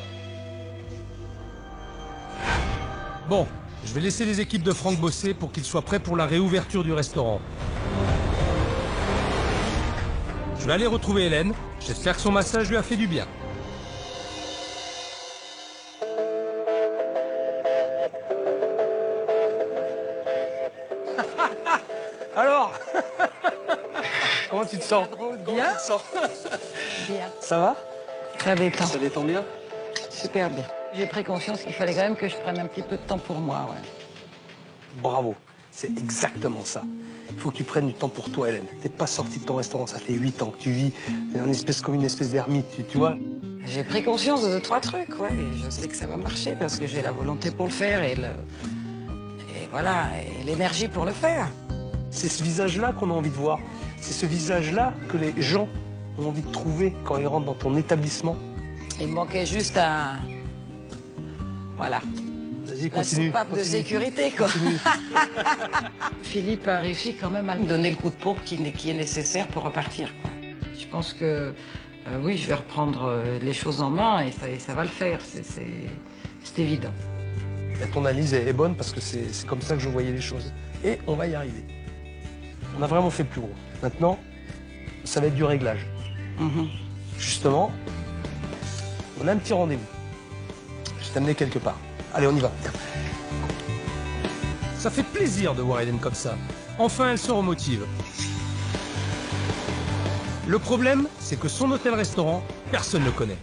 A: Bon, je vais laisser les équipes de Franck bosser pour qu'ils soient prêts pour la réouverture du restaurant. Je vais aller retrouver Hélène. J'espère que son massage lui a fait du bien.
B: Alors comment tu te sens?
D: Bien. Bien.
B: Ça va?
D: Ça détend.
B: Ça détend bien?
D: Super bien. J'ai pris conscience qu'il fallait quand même que je prenne un petit peu de temps pour moi, ouais.
B: Bravo, c'est exactement ça. Il faut que tu prennes du temps pour toi, Hélène. T'es pas sortie de ton restaurant, ça fait 8 ans que tu vis comme une espèce d'ermite, tu vois.
D: J'ai pris conscience de 2-3 trucs, ouais, et je sais que ça va marcher parce que j'ai la volonté pour le faire et voilà, et l'énergie pour le faire.
B: C'est ce visage-là qu'on a envie de voir. C'est ce visage-là que les gens ont envie de trouver quand ils rentrent dans ton établissement.
D: Il me manquait juste un... Voilà.
B: Vas-y,
D: La
B: continue.
D: soupape de
B: continue.
D: sécurité, quoi. Philippe a réussi quand même à me donner le coup de pompe qui est nécessaire pour repartir, quoi. Je pense que, oui, je vais reprendre les choses en main et ça va le faire, c'est évident.
B: Mais ton analyse est bonne parce que c'est comme ça que je voyais les choses. Et on va y arriver. On a vraiment fait le plus gros. Maintenant, ça va être du réglage. Justement, on a un petit rendez-vous. Je vais t'amener quelque part. Allez, on y va. Viens.
A: Ça fait plaisir de voir Hélène comme ça. Enfin, elle se remotive. Le problème, c'est que son hôtel-restaurant, personne ne le connaît.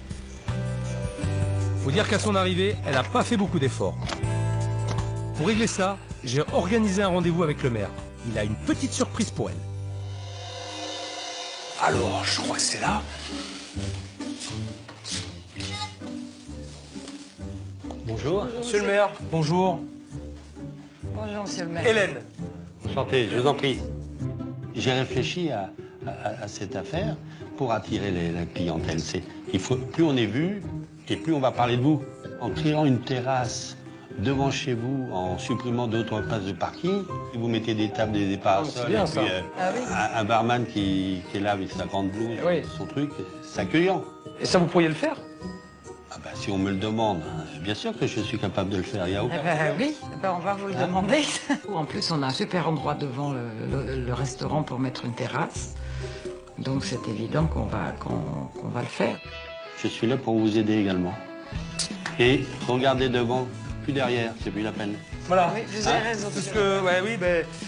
A: Faut dire qu'à son arrivée, elle n'a pas fait beaucoup d'efforts. Pour régler ça, j'ai organisé un rendez-vous avec le maire. Il a une petite surprise pour elle.
B: Alors, je crois que c'est là. Bonjour. Monsieur le maire, bonjour.
D: Bonjour, monsieur le maire.
B: Hélène.
T: Enchanté, je vous en prie. J'ai réfléchi à cette affaire pour attirer la clientèle. Plus on est vu et plus on va parler de vous. En créant une terrasse devant chez vous, en supprimant 2 ou 3 places de parking, et vous mettez des tables, des parasols,
B: bien,
T: et puis un barman qui est là avec sa grande blouse, son truc, c'est accueillant.
B: Et ça, vous pourriez le faire?
T: Ah ben, si on me le demande, bien sûr que je suis capable de le faire, il n'y a aucun problème.
D: Oui, on va vous le demander. En plus, on a un super endroit devant le restaurant pour mettre une terrasse. Donc c'est évident qu'on va le faire.
T: Je suis là pour vous aider également. Et regardez devant, plus derrière, c'est plus la peine.
B: Voilà.
D: Oui, vous avez raison.
B: Parce que,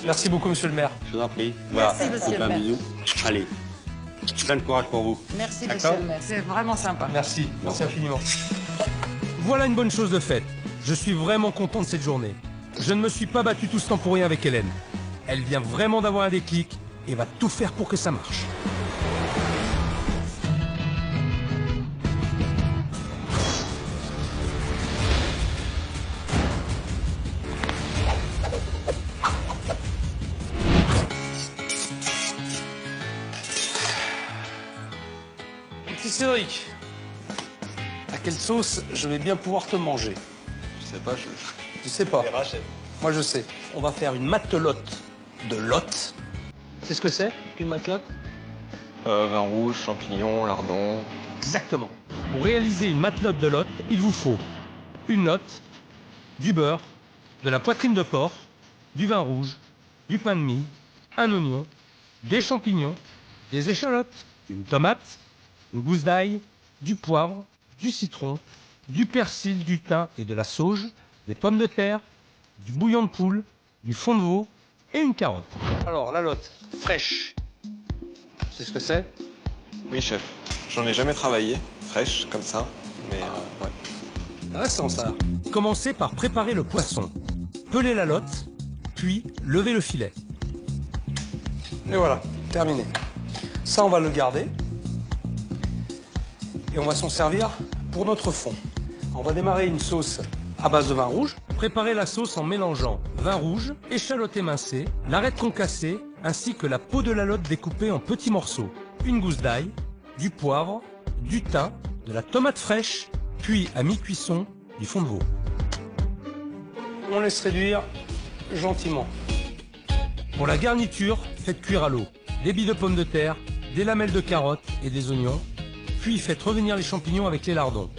B: merci beaucoup, monsieur le maire.
T: Je vous en prie.
D: Merci, monsieur le
T: Un
D: maire.
T: bisou. Allez, plein de courage pour vous.
D: Merci, monsieur le maire. C'est vraiment sympa.
B: Merci infiniment.
A: Voilà une bonne chose de faite. Je suis vraiment content de cette journée. Je ne me suis pas battu tout ce temps pour rien avec Hélène. Elle vient vraiment d'avoir un déclic et va tout faire pour que ça marche.
B: Petit Cédric, à quelle sauce je vais bien pouvoir te manger?
F: Je sais pas,
B: Tu sais pas. Moi je sais. On va faire une matelote de lotte. C'est ce que c'est qu'une matelote?
F: Vin rouge, champignons, lardons.
A: Exactement. Pour réaliser une matelote de lotte, il vous faut une lotte, du beurre, de la poitrine de porc, du vin rouge, du pain de mie, un oignon, des champignons, des échalotes, une tomate, une gousse d'ail, du poivre, du citron, du persil, du thym et de la sauge, des pommes de terre, du bouillon de poule, du fond de veau et une carotte.
B: Alors, la lotte fraîche, c'est ce que c'est?
F: Oui, chef. J'en ai jamais travaillé, fraîche, comme ça, mais ouais.
B: Intéressant ça.
A: Commencez par préparer le poisson. Pelez la lotte, puis levez le filet.
B: Et voilà, terminé. Ça, on va le garder. Et on va s'en servir pour notre fond. On va démarrer une sauce à base de vin rouge.
A: Préparez la sauce en mélangeant vin rouge, échalote émincée, l'arête concassée, ainsi que la peau de la lotte découpée en petits morceaux, une gousse d'ail, du poivre, du thym, de la tomate fraîche, puis à mi-cuisson, du fond de veau.
B: On laisse réduire gentiment.
A: Pour la garniture, faites cuire à l'eau des billes de pommes de terre, des lamelles de carottes et des oignons, puis faites revenir les champignons avec les lardons,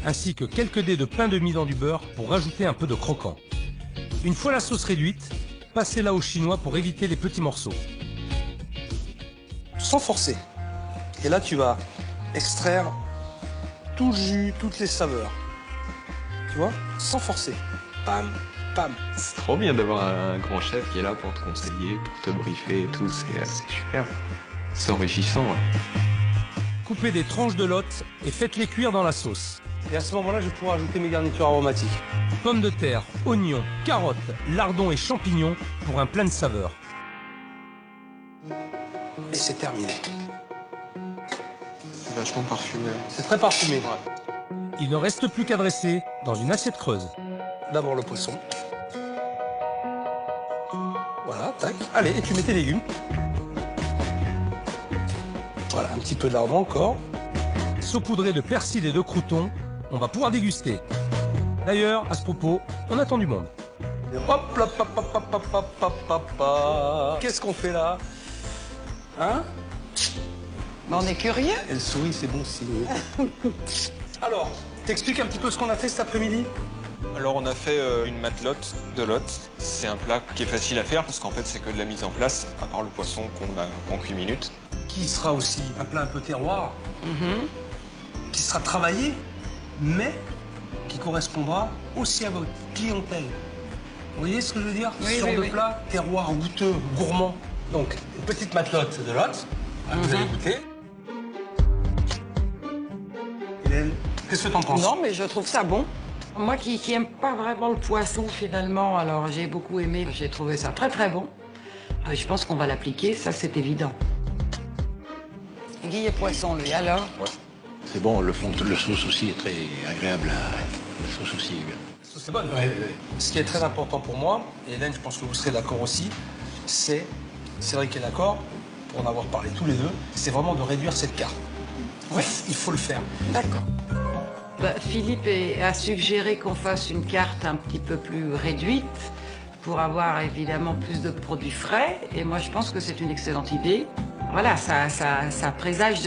A: ainsi que quelques dés de pain de mie dans du beurre pour rajouter un peu de croquant. Une fois la sauce réduite, passez-la au chinois pour éviter les petits morceaux.
B: Sans forcer. Et là, tu vas extraire tout le jus, toutes les saveurs. Tu vois? Sans forcer. Pam, pam.
F: C'est trop bien d'avoir un grand chef qui est là pour te conseiller, pour te briefer et tout, c'est super. C'est enrichissant. Ouais.
A: Coupez des tranches de lotte et faites-les cuire dans la sauce.
B: Et à ce moment-là, je vais pouvoir ajouter mes garnitures aromatiques.
A: Pommes de terre, oignons, carottes, lardons et champignons pour un plein de saveurs.
B: Et c'est terminé.
F: C'est vachement parfumé.
B: C'est très parfumé.
A: Il ne reste plus qu'à dresser dans une assiette creuse.
B: D'abord le poisson. Voilà, tac. Allez, et tu mets tes légumes. Voilà, un petit peu de lardon encore.
A: Saupoudré de persil et de croûtons, on va pouvoir déguster. D'ailleurs, à ce propos, on attend du monde.
B: Et hop là, hop, hop, hop, hop, hop, hop, hop, hop. Qu'est-ce qu'on fait là? Hein?
D: On est curieux.
B: Elle sourit, c'est bon signe. Alors, t'expliques un petit peu ce qu'on a fait cet après-midi?
F: Alors on a fait une matelote de lotte. C'est un plat qui est facile à faire parce qu'en fait c'est que de la mise en place, à part le poisson qu'on a en 8 minutes.
B: Qui sera aussi un plat un peu terroir, qui sera travaillé, mais qui correspondra aussi à votre clientèle. Vous voyez ce que je veux dire?
D: Oui,
B: Ce genre
D: oui,
B: de
D: oui.
B: plat terroir, goûteux, gourmand. Donc, une petite matelote de lotte, vous allez goûter. Hélène, qu'est-ce que t'en penses?
D: Non, mais je trouve ça bon. Moi qui aime pas vraiment le poisson finalement, alors j'ai beaucoup aimé, j'ai trouvé ça très très bon. Je pense qu'on va l'appliquer, ça c'est évident. Guy est poisson, lui, alors?
C: Ouais. C'est bon, le fond de la sauce aussi est très agréable. La sauce aussi est bien.
B: La sauce est bonne. Ce qui est très important pour moi, et Hélène, je pense que vous serez d'accord aussi, c'est, Cédric est d'accord, pour en avoir parlé tous les deux, c'est vraiment de réduire cette carte. Oui, il faut le faire.
D: D'accord. Bah, Philippe a suggéré qu'on fasse une carte un petit peu plus réduite pour avoir évidemment plus de produits frais. Et moi, je pense que c'est une excellente idée. Voilà, ça présage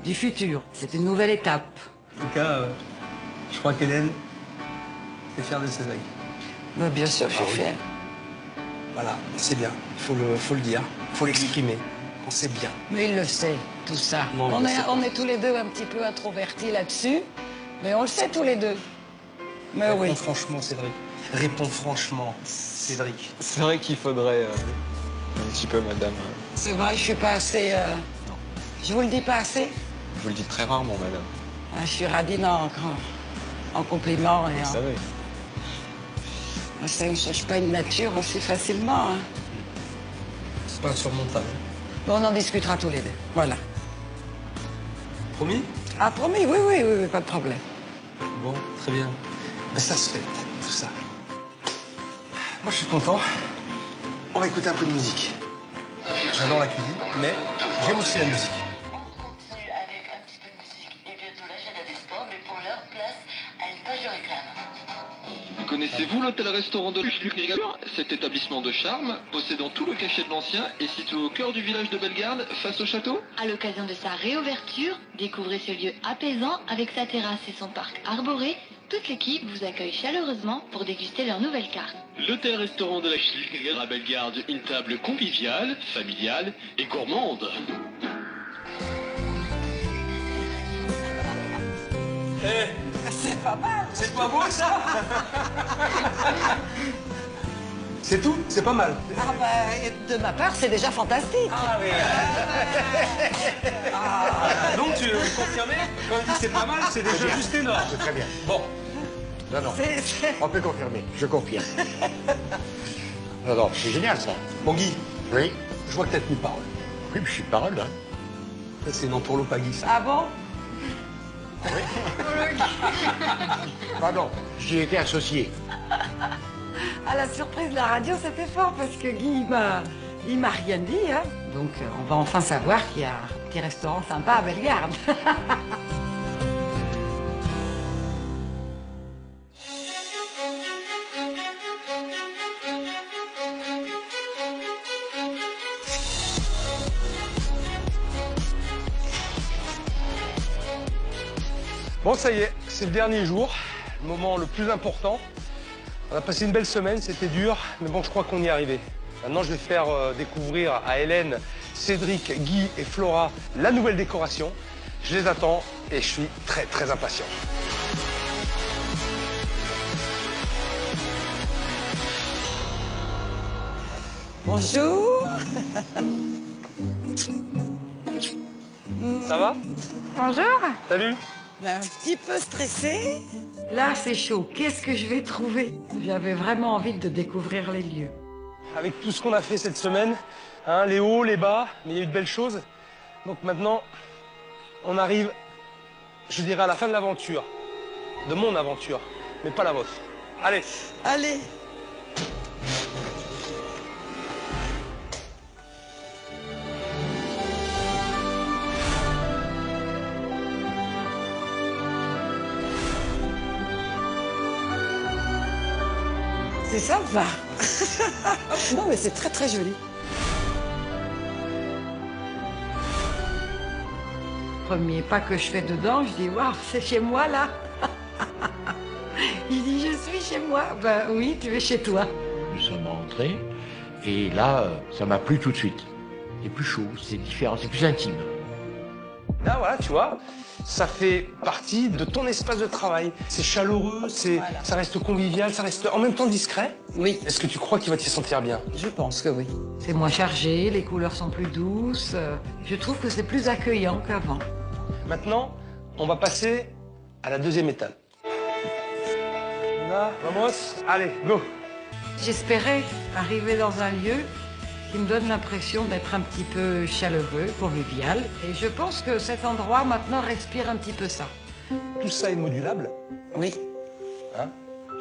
D: du futur. C'est une nouvelle étape.
B: En tout cas, je crois qu'Hélène est fière de Cédric.
D: Bah, bien sûr, je suis fière.
B: Voilà, c'est bien. Il faut le dire, il faut l'exprimer. On sait bien.
D: Mais il le sait, tout ça.
B: Non,
D: On est tous les deux un petit peu introvertis là-dessus, mais on le sait tous les deux. Mais
B: Réponds
D: oui.
B: franchement, Cédric. Réponds franchement, Cédric.
F: C'est vrai qu'il faudrait un petit peu, madame.
D: C'est vrai, je suis pas assez... Je vous le dis pas assez?
F: Je vous le dis très rarement, madame.
D: Je suis radine en compliment et
F: Vous savez.
D: Ça, on ne change pas une nature aussi facilement. Hein.
B: C'est pas insurmontable.
D: Bon, on en discutera tous les deux. Voilà.
B: Promis?
D: Ah, promis, oui, pas de problème.
B: Bon, très bien. Mais ça se fait, tout ça. Moi, je suis content. On va écouter un peu de musique. J'adore la cuisine, mais j'aime aussi la musique.
U: Connaissez-vous l'hôtel-restaurant de Schlucker? Cet établissement de charme, possédant tout le cachet de l'ancien, est situé au cœur du village de Bellegarde, face au château.
V: À l'occasion de sa réouverture, découvrez ce lieu apaisant avec sa terrasse et son parc arboré. Toute l'équipe vous accueille chaleureusement pour déguster leur nouvelle carte.
U: L'hôtel-restaurant de la Schlucker à Bellegarde, une table conviviale, familiale et gourmande.
B: C'est pas mal. C'est pas beau, ça? C'est tout? C'est pas mal.
D: Ah bah, de ma part, c'est déjà fantastique.
B: Ah oui. Donc, tu veux confirmer? Quand on dit c'est pas mal, c'est déjà juste énorme.
C: C'est très bien.
B: Bon.
C: Non. On peut confirmer. Je confirme. Non, c'est génial, ça.
B: Bon, Guy.
C: Oui.
B: Je vois que t'as tenu parole.
C: Oui, mais je suis de parole, là.
B: Ça, c'est une entourloupe à Guy, ça.
D: Ah bon?
C: Pardon, j'y étais associé.
D: À la surprise de la radio, c'était fort parce que Guy, il m'a rien dit. Hein. Donc, on va enfin savoir qu'il y a un petit restaurant sympa à Bellegarde.
B: Bon, ça y est, c'est le dernier jour, le moment le plus important. On a passé une belle semaine, c'était dur, mais bon, je crois qu'on y est arrivé. Maintenant, je vais faire découvrir à Hélène, Cédric, Guy et Flora la nouvelle décoration. Je les attends et je suis très, très impatient.
D: Bonjour.
B: Ça va?
E: Bonjour.
B: Salut.
D: Un petit peu stressée. Là, c'est chaud. Qu'est-ce que je vais trouver? J'avais vraiment envie de découvrir les lieux.
B: Avec tout ce qu'on a fait cette semaine, hein, les hauts, les bas, mais il y a eu de belles choses. Donc maintenant, on arrive, je dirais, à la fin de l'aventure. De mon aventure, mais pas la vôtre. Allez.
D: Allez. C'est sympa. Non, mais c'est très très joli. Premier pas que je fais dedans, je dis waouh, c'est chez moi là. Il dit je suis chez moi. Ben oui, tu es chez toi.
C: Nous sommes rentrés et là, ça m'a plu tout de suite. C'est plus chaud, c'est différent, c'est plus intime.
B: Là, voilà, tu vois, ça fait partie de ton espace de travail. C'est chaleureux, ça reste convivial, ça reste en même temps discret.
D: Oui.
B: Est-ce que tu crois qu'il va t'y sentir bien?
D: Je pense que oui. C'est moins chargé, les couleurs sont plus douces. Je trouve que c'est plus accueillant qu'avant.
B: Maintenant, on va passer à la deuxième étape. Là, vamos, allez, go.
D: J'espérais arriver dans un lieu qui me donne l'impression d'être un petit peu chaleureux, convivial. Et je pense que cet endroit, maintenant, respire un petit peu ça.
B: Tout ça est modulable.
D: Oui.
B: Hein?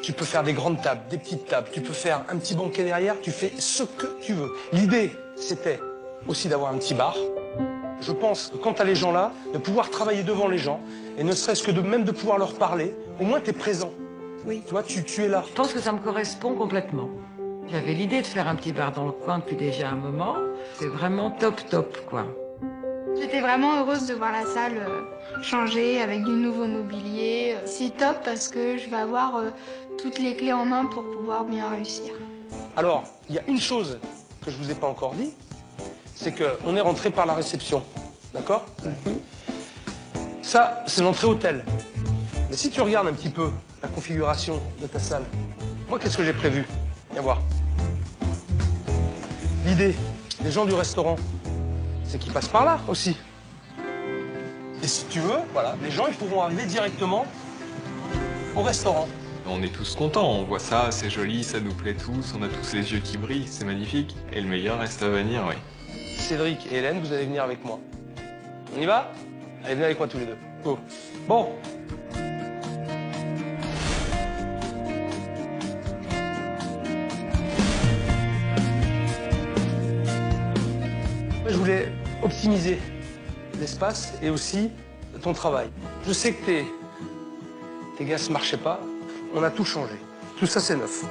B: Tu peux faire des grandes tables, des petites tables, tu peux faire un petit banquet derrière, tu fais ce que tu veux. L'idée, c'était aussi d'avoir un petit bar. Je pense que quand tu as les gens là, de pouvoir travailler devant les gens, et ne serait-ce que même de pouvoir leur parler, au moins tu es présent.
D: Oui.
B: Tu vois, tu es là.
D: Je pense que ça me correspond complètement. J'avais l'idée de faire un petit bar dans le coin depuis déjà un moment. C'est vraiment top, quoi.
E: J'étais vraiment heureuse de voir la salle changer avec du nouveau mobilier. C'est top parce que je vais avoir toutes les clés en main pour pouvoir bien réussir.
B: Alors, il y a une chose que je vous ai pas encore dit, c'est qu'on est rentré par la réception, d'accord? Ça, c'est l'entrée hôtel. Mais si tu regardes un petit peu la configuration de ta salle, moi, qu'est-ce que j'ai prévu? Viens voir. L'idée des gens du restaurant, c'est qu'ils passent par là aussi. Et si tu veux, voilà, les gens ils pourront arriver directement au restaurant.
K: On est tous contents, on voit ça, c'est joli, ça nous plaît tous, on a tous les yeux qui brillent, c'est magnifique. Et le meilleur reste à venir, oui.
B: Cédric et Hélène, vous allez venir avec moi. On y va? Allez, venez avec moi tous les deux. Go. Bon. Je voulais optimiser l'espace et aussi ton travail. Je sais que tes gaz ne marchaient pas. On a tout changé. Tout ça, c'est neuf.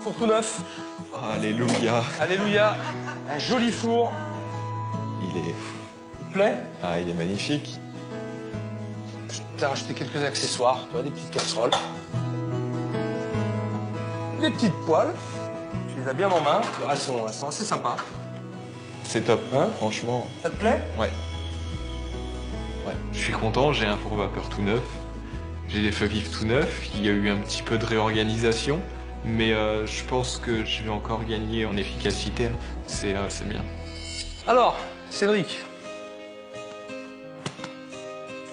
B: Four tout neuf.
K: Alléluia.
B: Alléluia. Un joli four.
K: Il est...
B: Il te plaît?
K: Ah, il est magnifique.
B: Je t'ai racheté quelques accessoires. Tu vois, des petites casseroles. Des petites poêles. Tu les as bien en main. Elles sont assez sympas.
K: C'est top, hein, franchement.
B: Ça te plaît?
K: Ouais. Ouais. Je suis content, j'ai un four vapeur tout neuf. J'ai des feux vifs tout neufs. Il y a eu un petit peu de réorganisation. Mais je pense que je vais encore gagner en efficacité. C'est bien.
B: Alors, Cédric,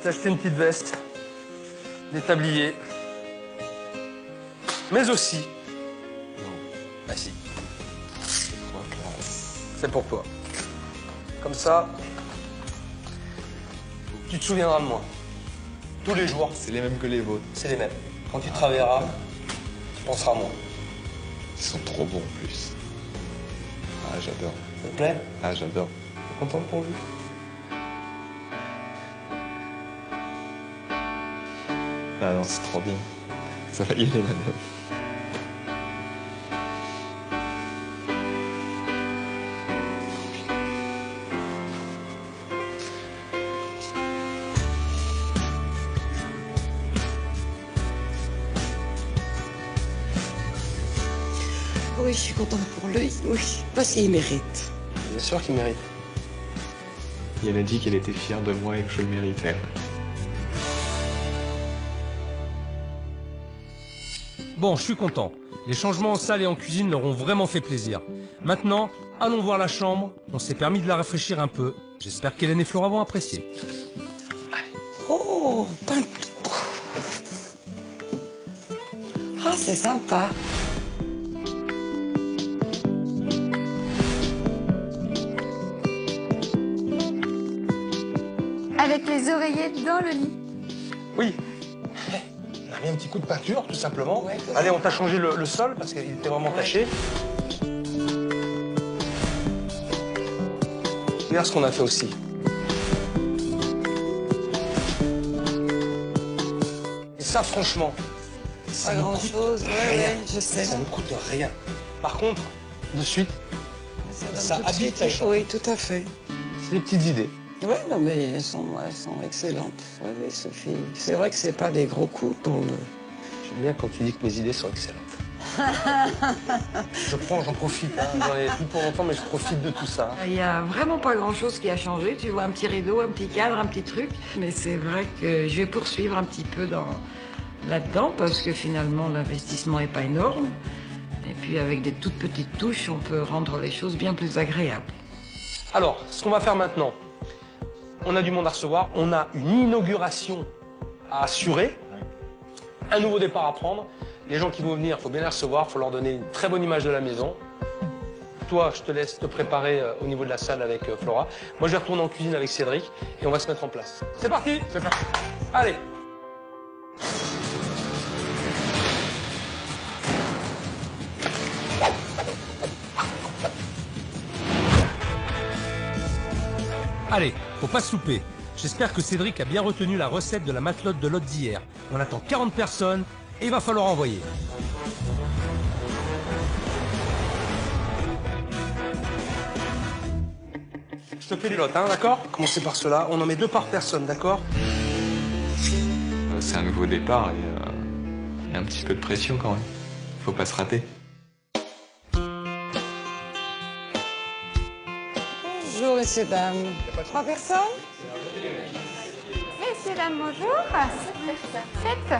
B: t'as acheté une petite veste, des tabliers, mais aussi... Bah si. C'est pour toi. Comme ça, tu te souviendras de moi. Tous les jours.
K: C'est les mêmes que les vôtres.
B: C'est les mêmes. Quand tu travailleras, tu penseras à moi.
K: Ils sont trop bons en plus. Ah, j'adore.
B: Ça te plaît?
K: Ah, j'adore.
B: T'es content pour lui?
K: Ah non, c'est trop bien. Ça va y aller, madame.
M: Oui, je suis contente pour lui, oui. Parce qu'il mérite.
B: Bien sûr qu'il mérite.
K: Et elle a dit qu'elle était fière de moi et que je le méritais.
A: Bon, je suis content. Les changements en salle et en cuisine leur ont vraiment fait plaisir. Maintenant, allons voir la chambre. On s'est permis de la rafraîchir un peu. J'espère qu'Hélène et Flora vont apprécier.
M: Oh, ah, c'est sympa.
E: Avec les oreillers dans le lit.
B: Oui. On a mis un petit coup de peinture, tout simplement. Ouais, allez, on t'a changé le sol parce qu'il était vraiment taché. Regarde ce qu'on a fait aussi. Et ça, franchement, ça
M: Pas
B: ne
M: grand
B: coûte
M: chose,
B: rien.
M: je sais.
B: Ça ne coûte rien. Par contre, de suite, ça habite la chambre.
M: Oui, tout à fait.
B: C'est des petites idées.
M: Oui, non, mais elles sont excellentes. Oui, Sophie. C'est vrai que c'est pas des gros coups pour le...
B: J'aime bien quand tu dis que mes idées sont excellentes. J'en profite. Hein. J'en ai plus pour longtemps, mais je profite de tout ça.
D: Il n'y a vraiment pas grand-chose qui a changé. Tu vois, un petit rideau, un petit cadre, un petit truc. Mais c'est vrai que je vais poursuivre un petit peu là-dedans parce que finalement, l'investissement n'est pas énorme. Et puis, avec des toutes petites touches, on peut rendre les choses bien plus agréables.
B: Alors, ce qu'on va faire maintenant, on a du monde à recevoir, on a une inauguration à assurer, un nouveau départ à prendre. Les gens qui vont venir, il faut bien les recevoir, il faut leur donner une très bonne image de la maison. Toi, je te laisse te préparer au niveau de la salle avec Flora. Moi, je vais retourner en cuisine avec Cédric et on va se mettre en place. C'est parti? C'est parti. Allez.
A: Allez, faut pas se louper. J'espère que Cédric a bien retenu la recette de la matelote de l'hôte d'hier. On attend 40 personnes et il va falloir envoyer.
B: Je te fais les lots, hein, d'accord? Commencez par cela. On en met 2 par personne, d'accord?
K: C'est un nouveau départ et il y a un petit peu de pression quand même. Faut pas se rater.
M: Bonjour, messieurs, dames. 3 personnes?
E: Messieurs, dames, bonjour. 7.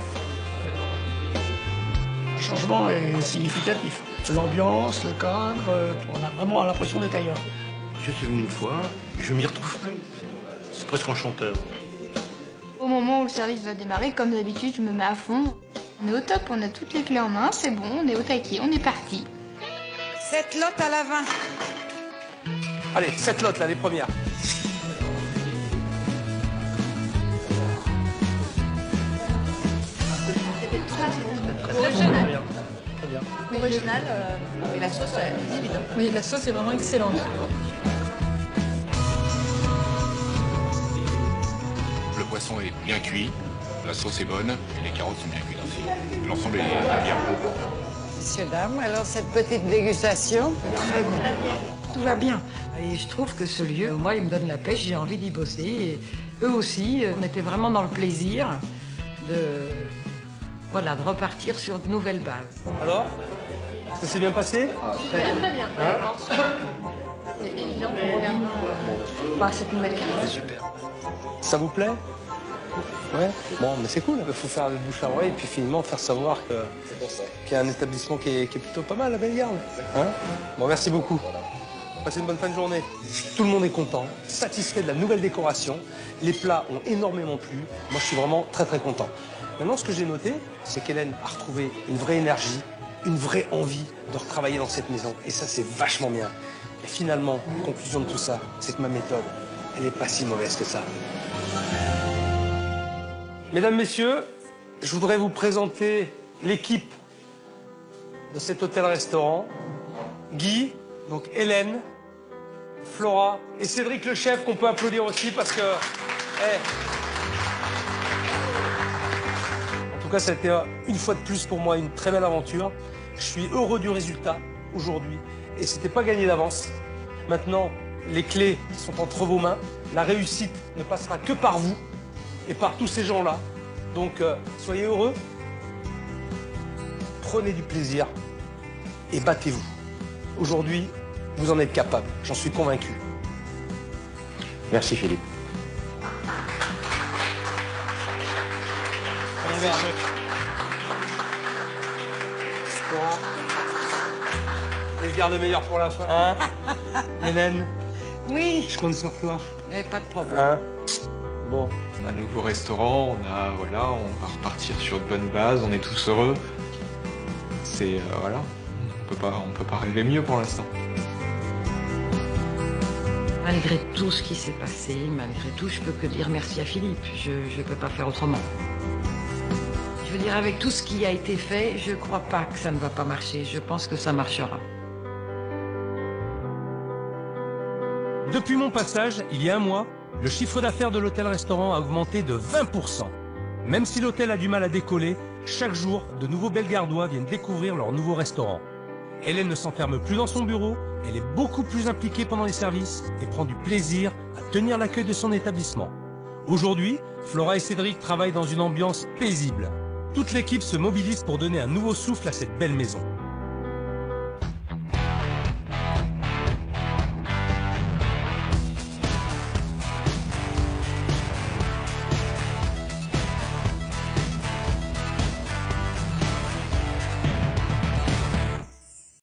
I: Le changement est significatif. L'ambiance, le cadre, on a vraiment l'impression d'être ailleurs.
R: Je suis venu une fois, je m'y retrouve plus. C'est presque enchanteur.
E: Au moment où le service va démarrer, comme d'habitude, je me mets à fond. On est au top, on a toutes les clés en main, c'est bon, on est au taquet, on est parti.
D: 7 lots à la 20.
B: Allez, 7 lots, là, les premières.
Q: Original.
B: Très bien.
Q: Original, et la sauce est divine. Oui, la sauce est vraiment excellente.
J: Le poisson est bien cuit, la sauce est bonne, et les carottes sont bien cuites aussi. L'ensemble est bien.
D: Messieurs, dames, alors cette petite dégustation. Très bon. Tout va bien. Et je trouve que ce lieu, moi, il me donne la pêche, j'ai envie d'y bosser. Et eux aussi, on était vraiment dans le plaisir de repartir sur de nouvelles bases.
B: Alors, ça s'est bien passé?
Q: Très bien. C'est évident qu'on revient à cette nouvelle carte.
B: Super. Ça vous plaît? Ouais. Bon, mais c'est cool. Il faut faire le bouche à oreille et puis finalement faire savoir qu'il y a un établissement qui est plutôt pas mal à Bellegarde. Hein? Bon, merci beaucoup. Passez une bonne fin de journée. Tout le monde est content, satisfait de la nouvelle décoration. Les plats ont énormément plu. Moi, je suis vraiment très très content. Maintenant, ce que j'ai noté, c'est qu'Hélène a retrouvé une vraie énergie, une vraie envie de retravailler dans cette maison. Et ça, c'est vachement bien. Et finalement, conclusion de tout ça, c'est que ma méthode, elle n'est pas si mauvaise que ça. Mesdames, Messieurs, je voudrais vous présenter l'équipe de cet hôtel-restaurant. Guy, donc Hélène, Flora et Cédric le chef, qu'on peut applaudir aussi parce que... En tout cas, ça a été une fois de plus pour moi une très belle aventure. Je suis heureux du résultat aujourd'hui et c'était pas gagné d'avance. Maintenant, les clés sont entre vos mains. La réussite ne passera que par vous et par tous ces gens-là. Donc, soyez heureux, prenez du plaisir et battez-vous. Aujourd'hui, vous en êtes capable, j'en suis convaincu.
C: Merci Philippe.
B: Et je garde le meilleur pour la fin. Hein? Hélène?
D: Oui.
B: Je compte sur toi.
D: Pas de problème.
B: Hein? Bon.
K: On a un nouveau restaurant, on va repartir sur de bonnes bases, on est tous heureux. C'est voilà, on peut pas rêver mieux pour l'instant.
D: Malgré tout ce qui s'est passé, malgré tout, je peux que dire merci à Philippe. Je ne peux pas faire autrement. Je veux dire, avec tout ce qui a été fait, je ne crois pas que ça ne va pas marcher. Je pense que ça marchera.
A: Depuis mon passage, il y a un mois, le chiffre d'affaires de l'hôtel-restaurant a augmenté de 20%. Même si l'hôtel a du mal à décoller, chaque jour, de nouveaux Bellegardois viennent découvrir leur nouveau restaurant. Hélène ne s'enferme plus dans son bureau, elle est beaucoup plus impliquée pendant les services et prend du plaisir à tenir l'accueil de son établissement. Aujourd'hui, Flora et Cédric travaillent dans une ambiance paisible. Toute l'équipe se mobilise pour donner un nouveau souffle à cette belle maison.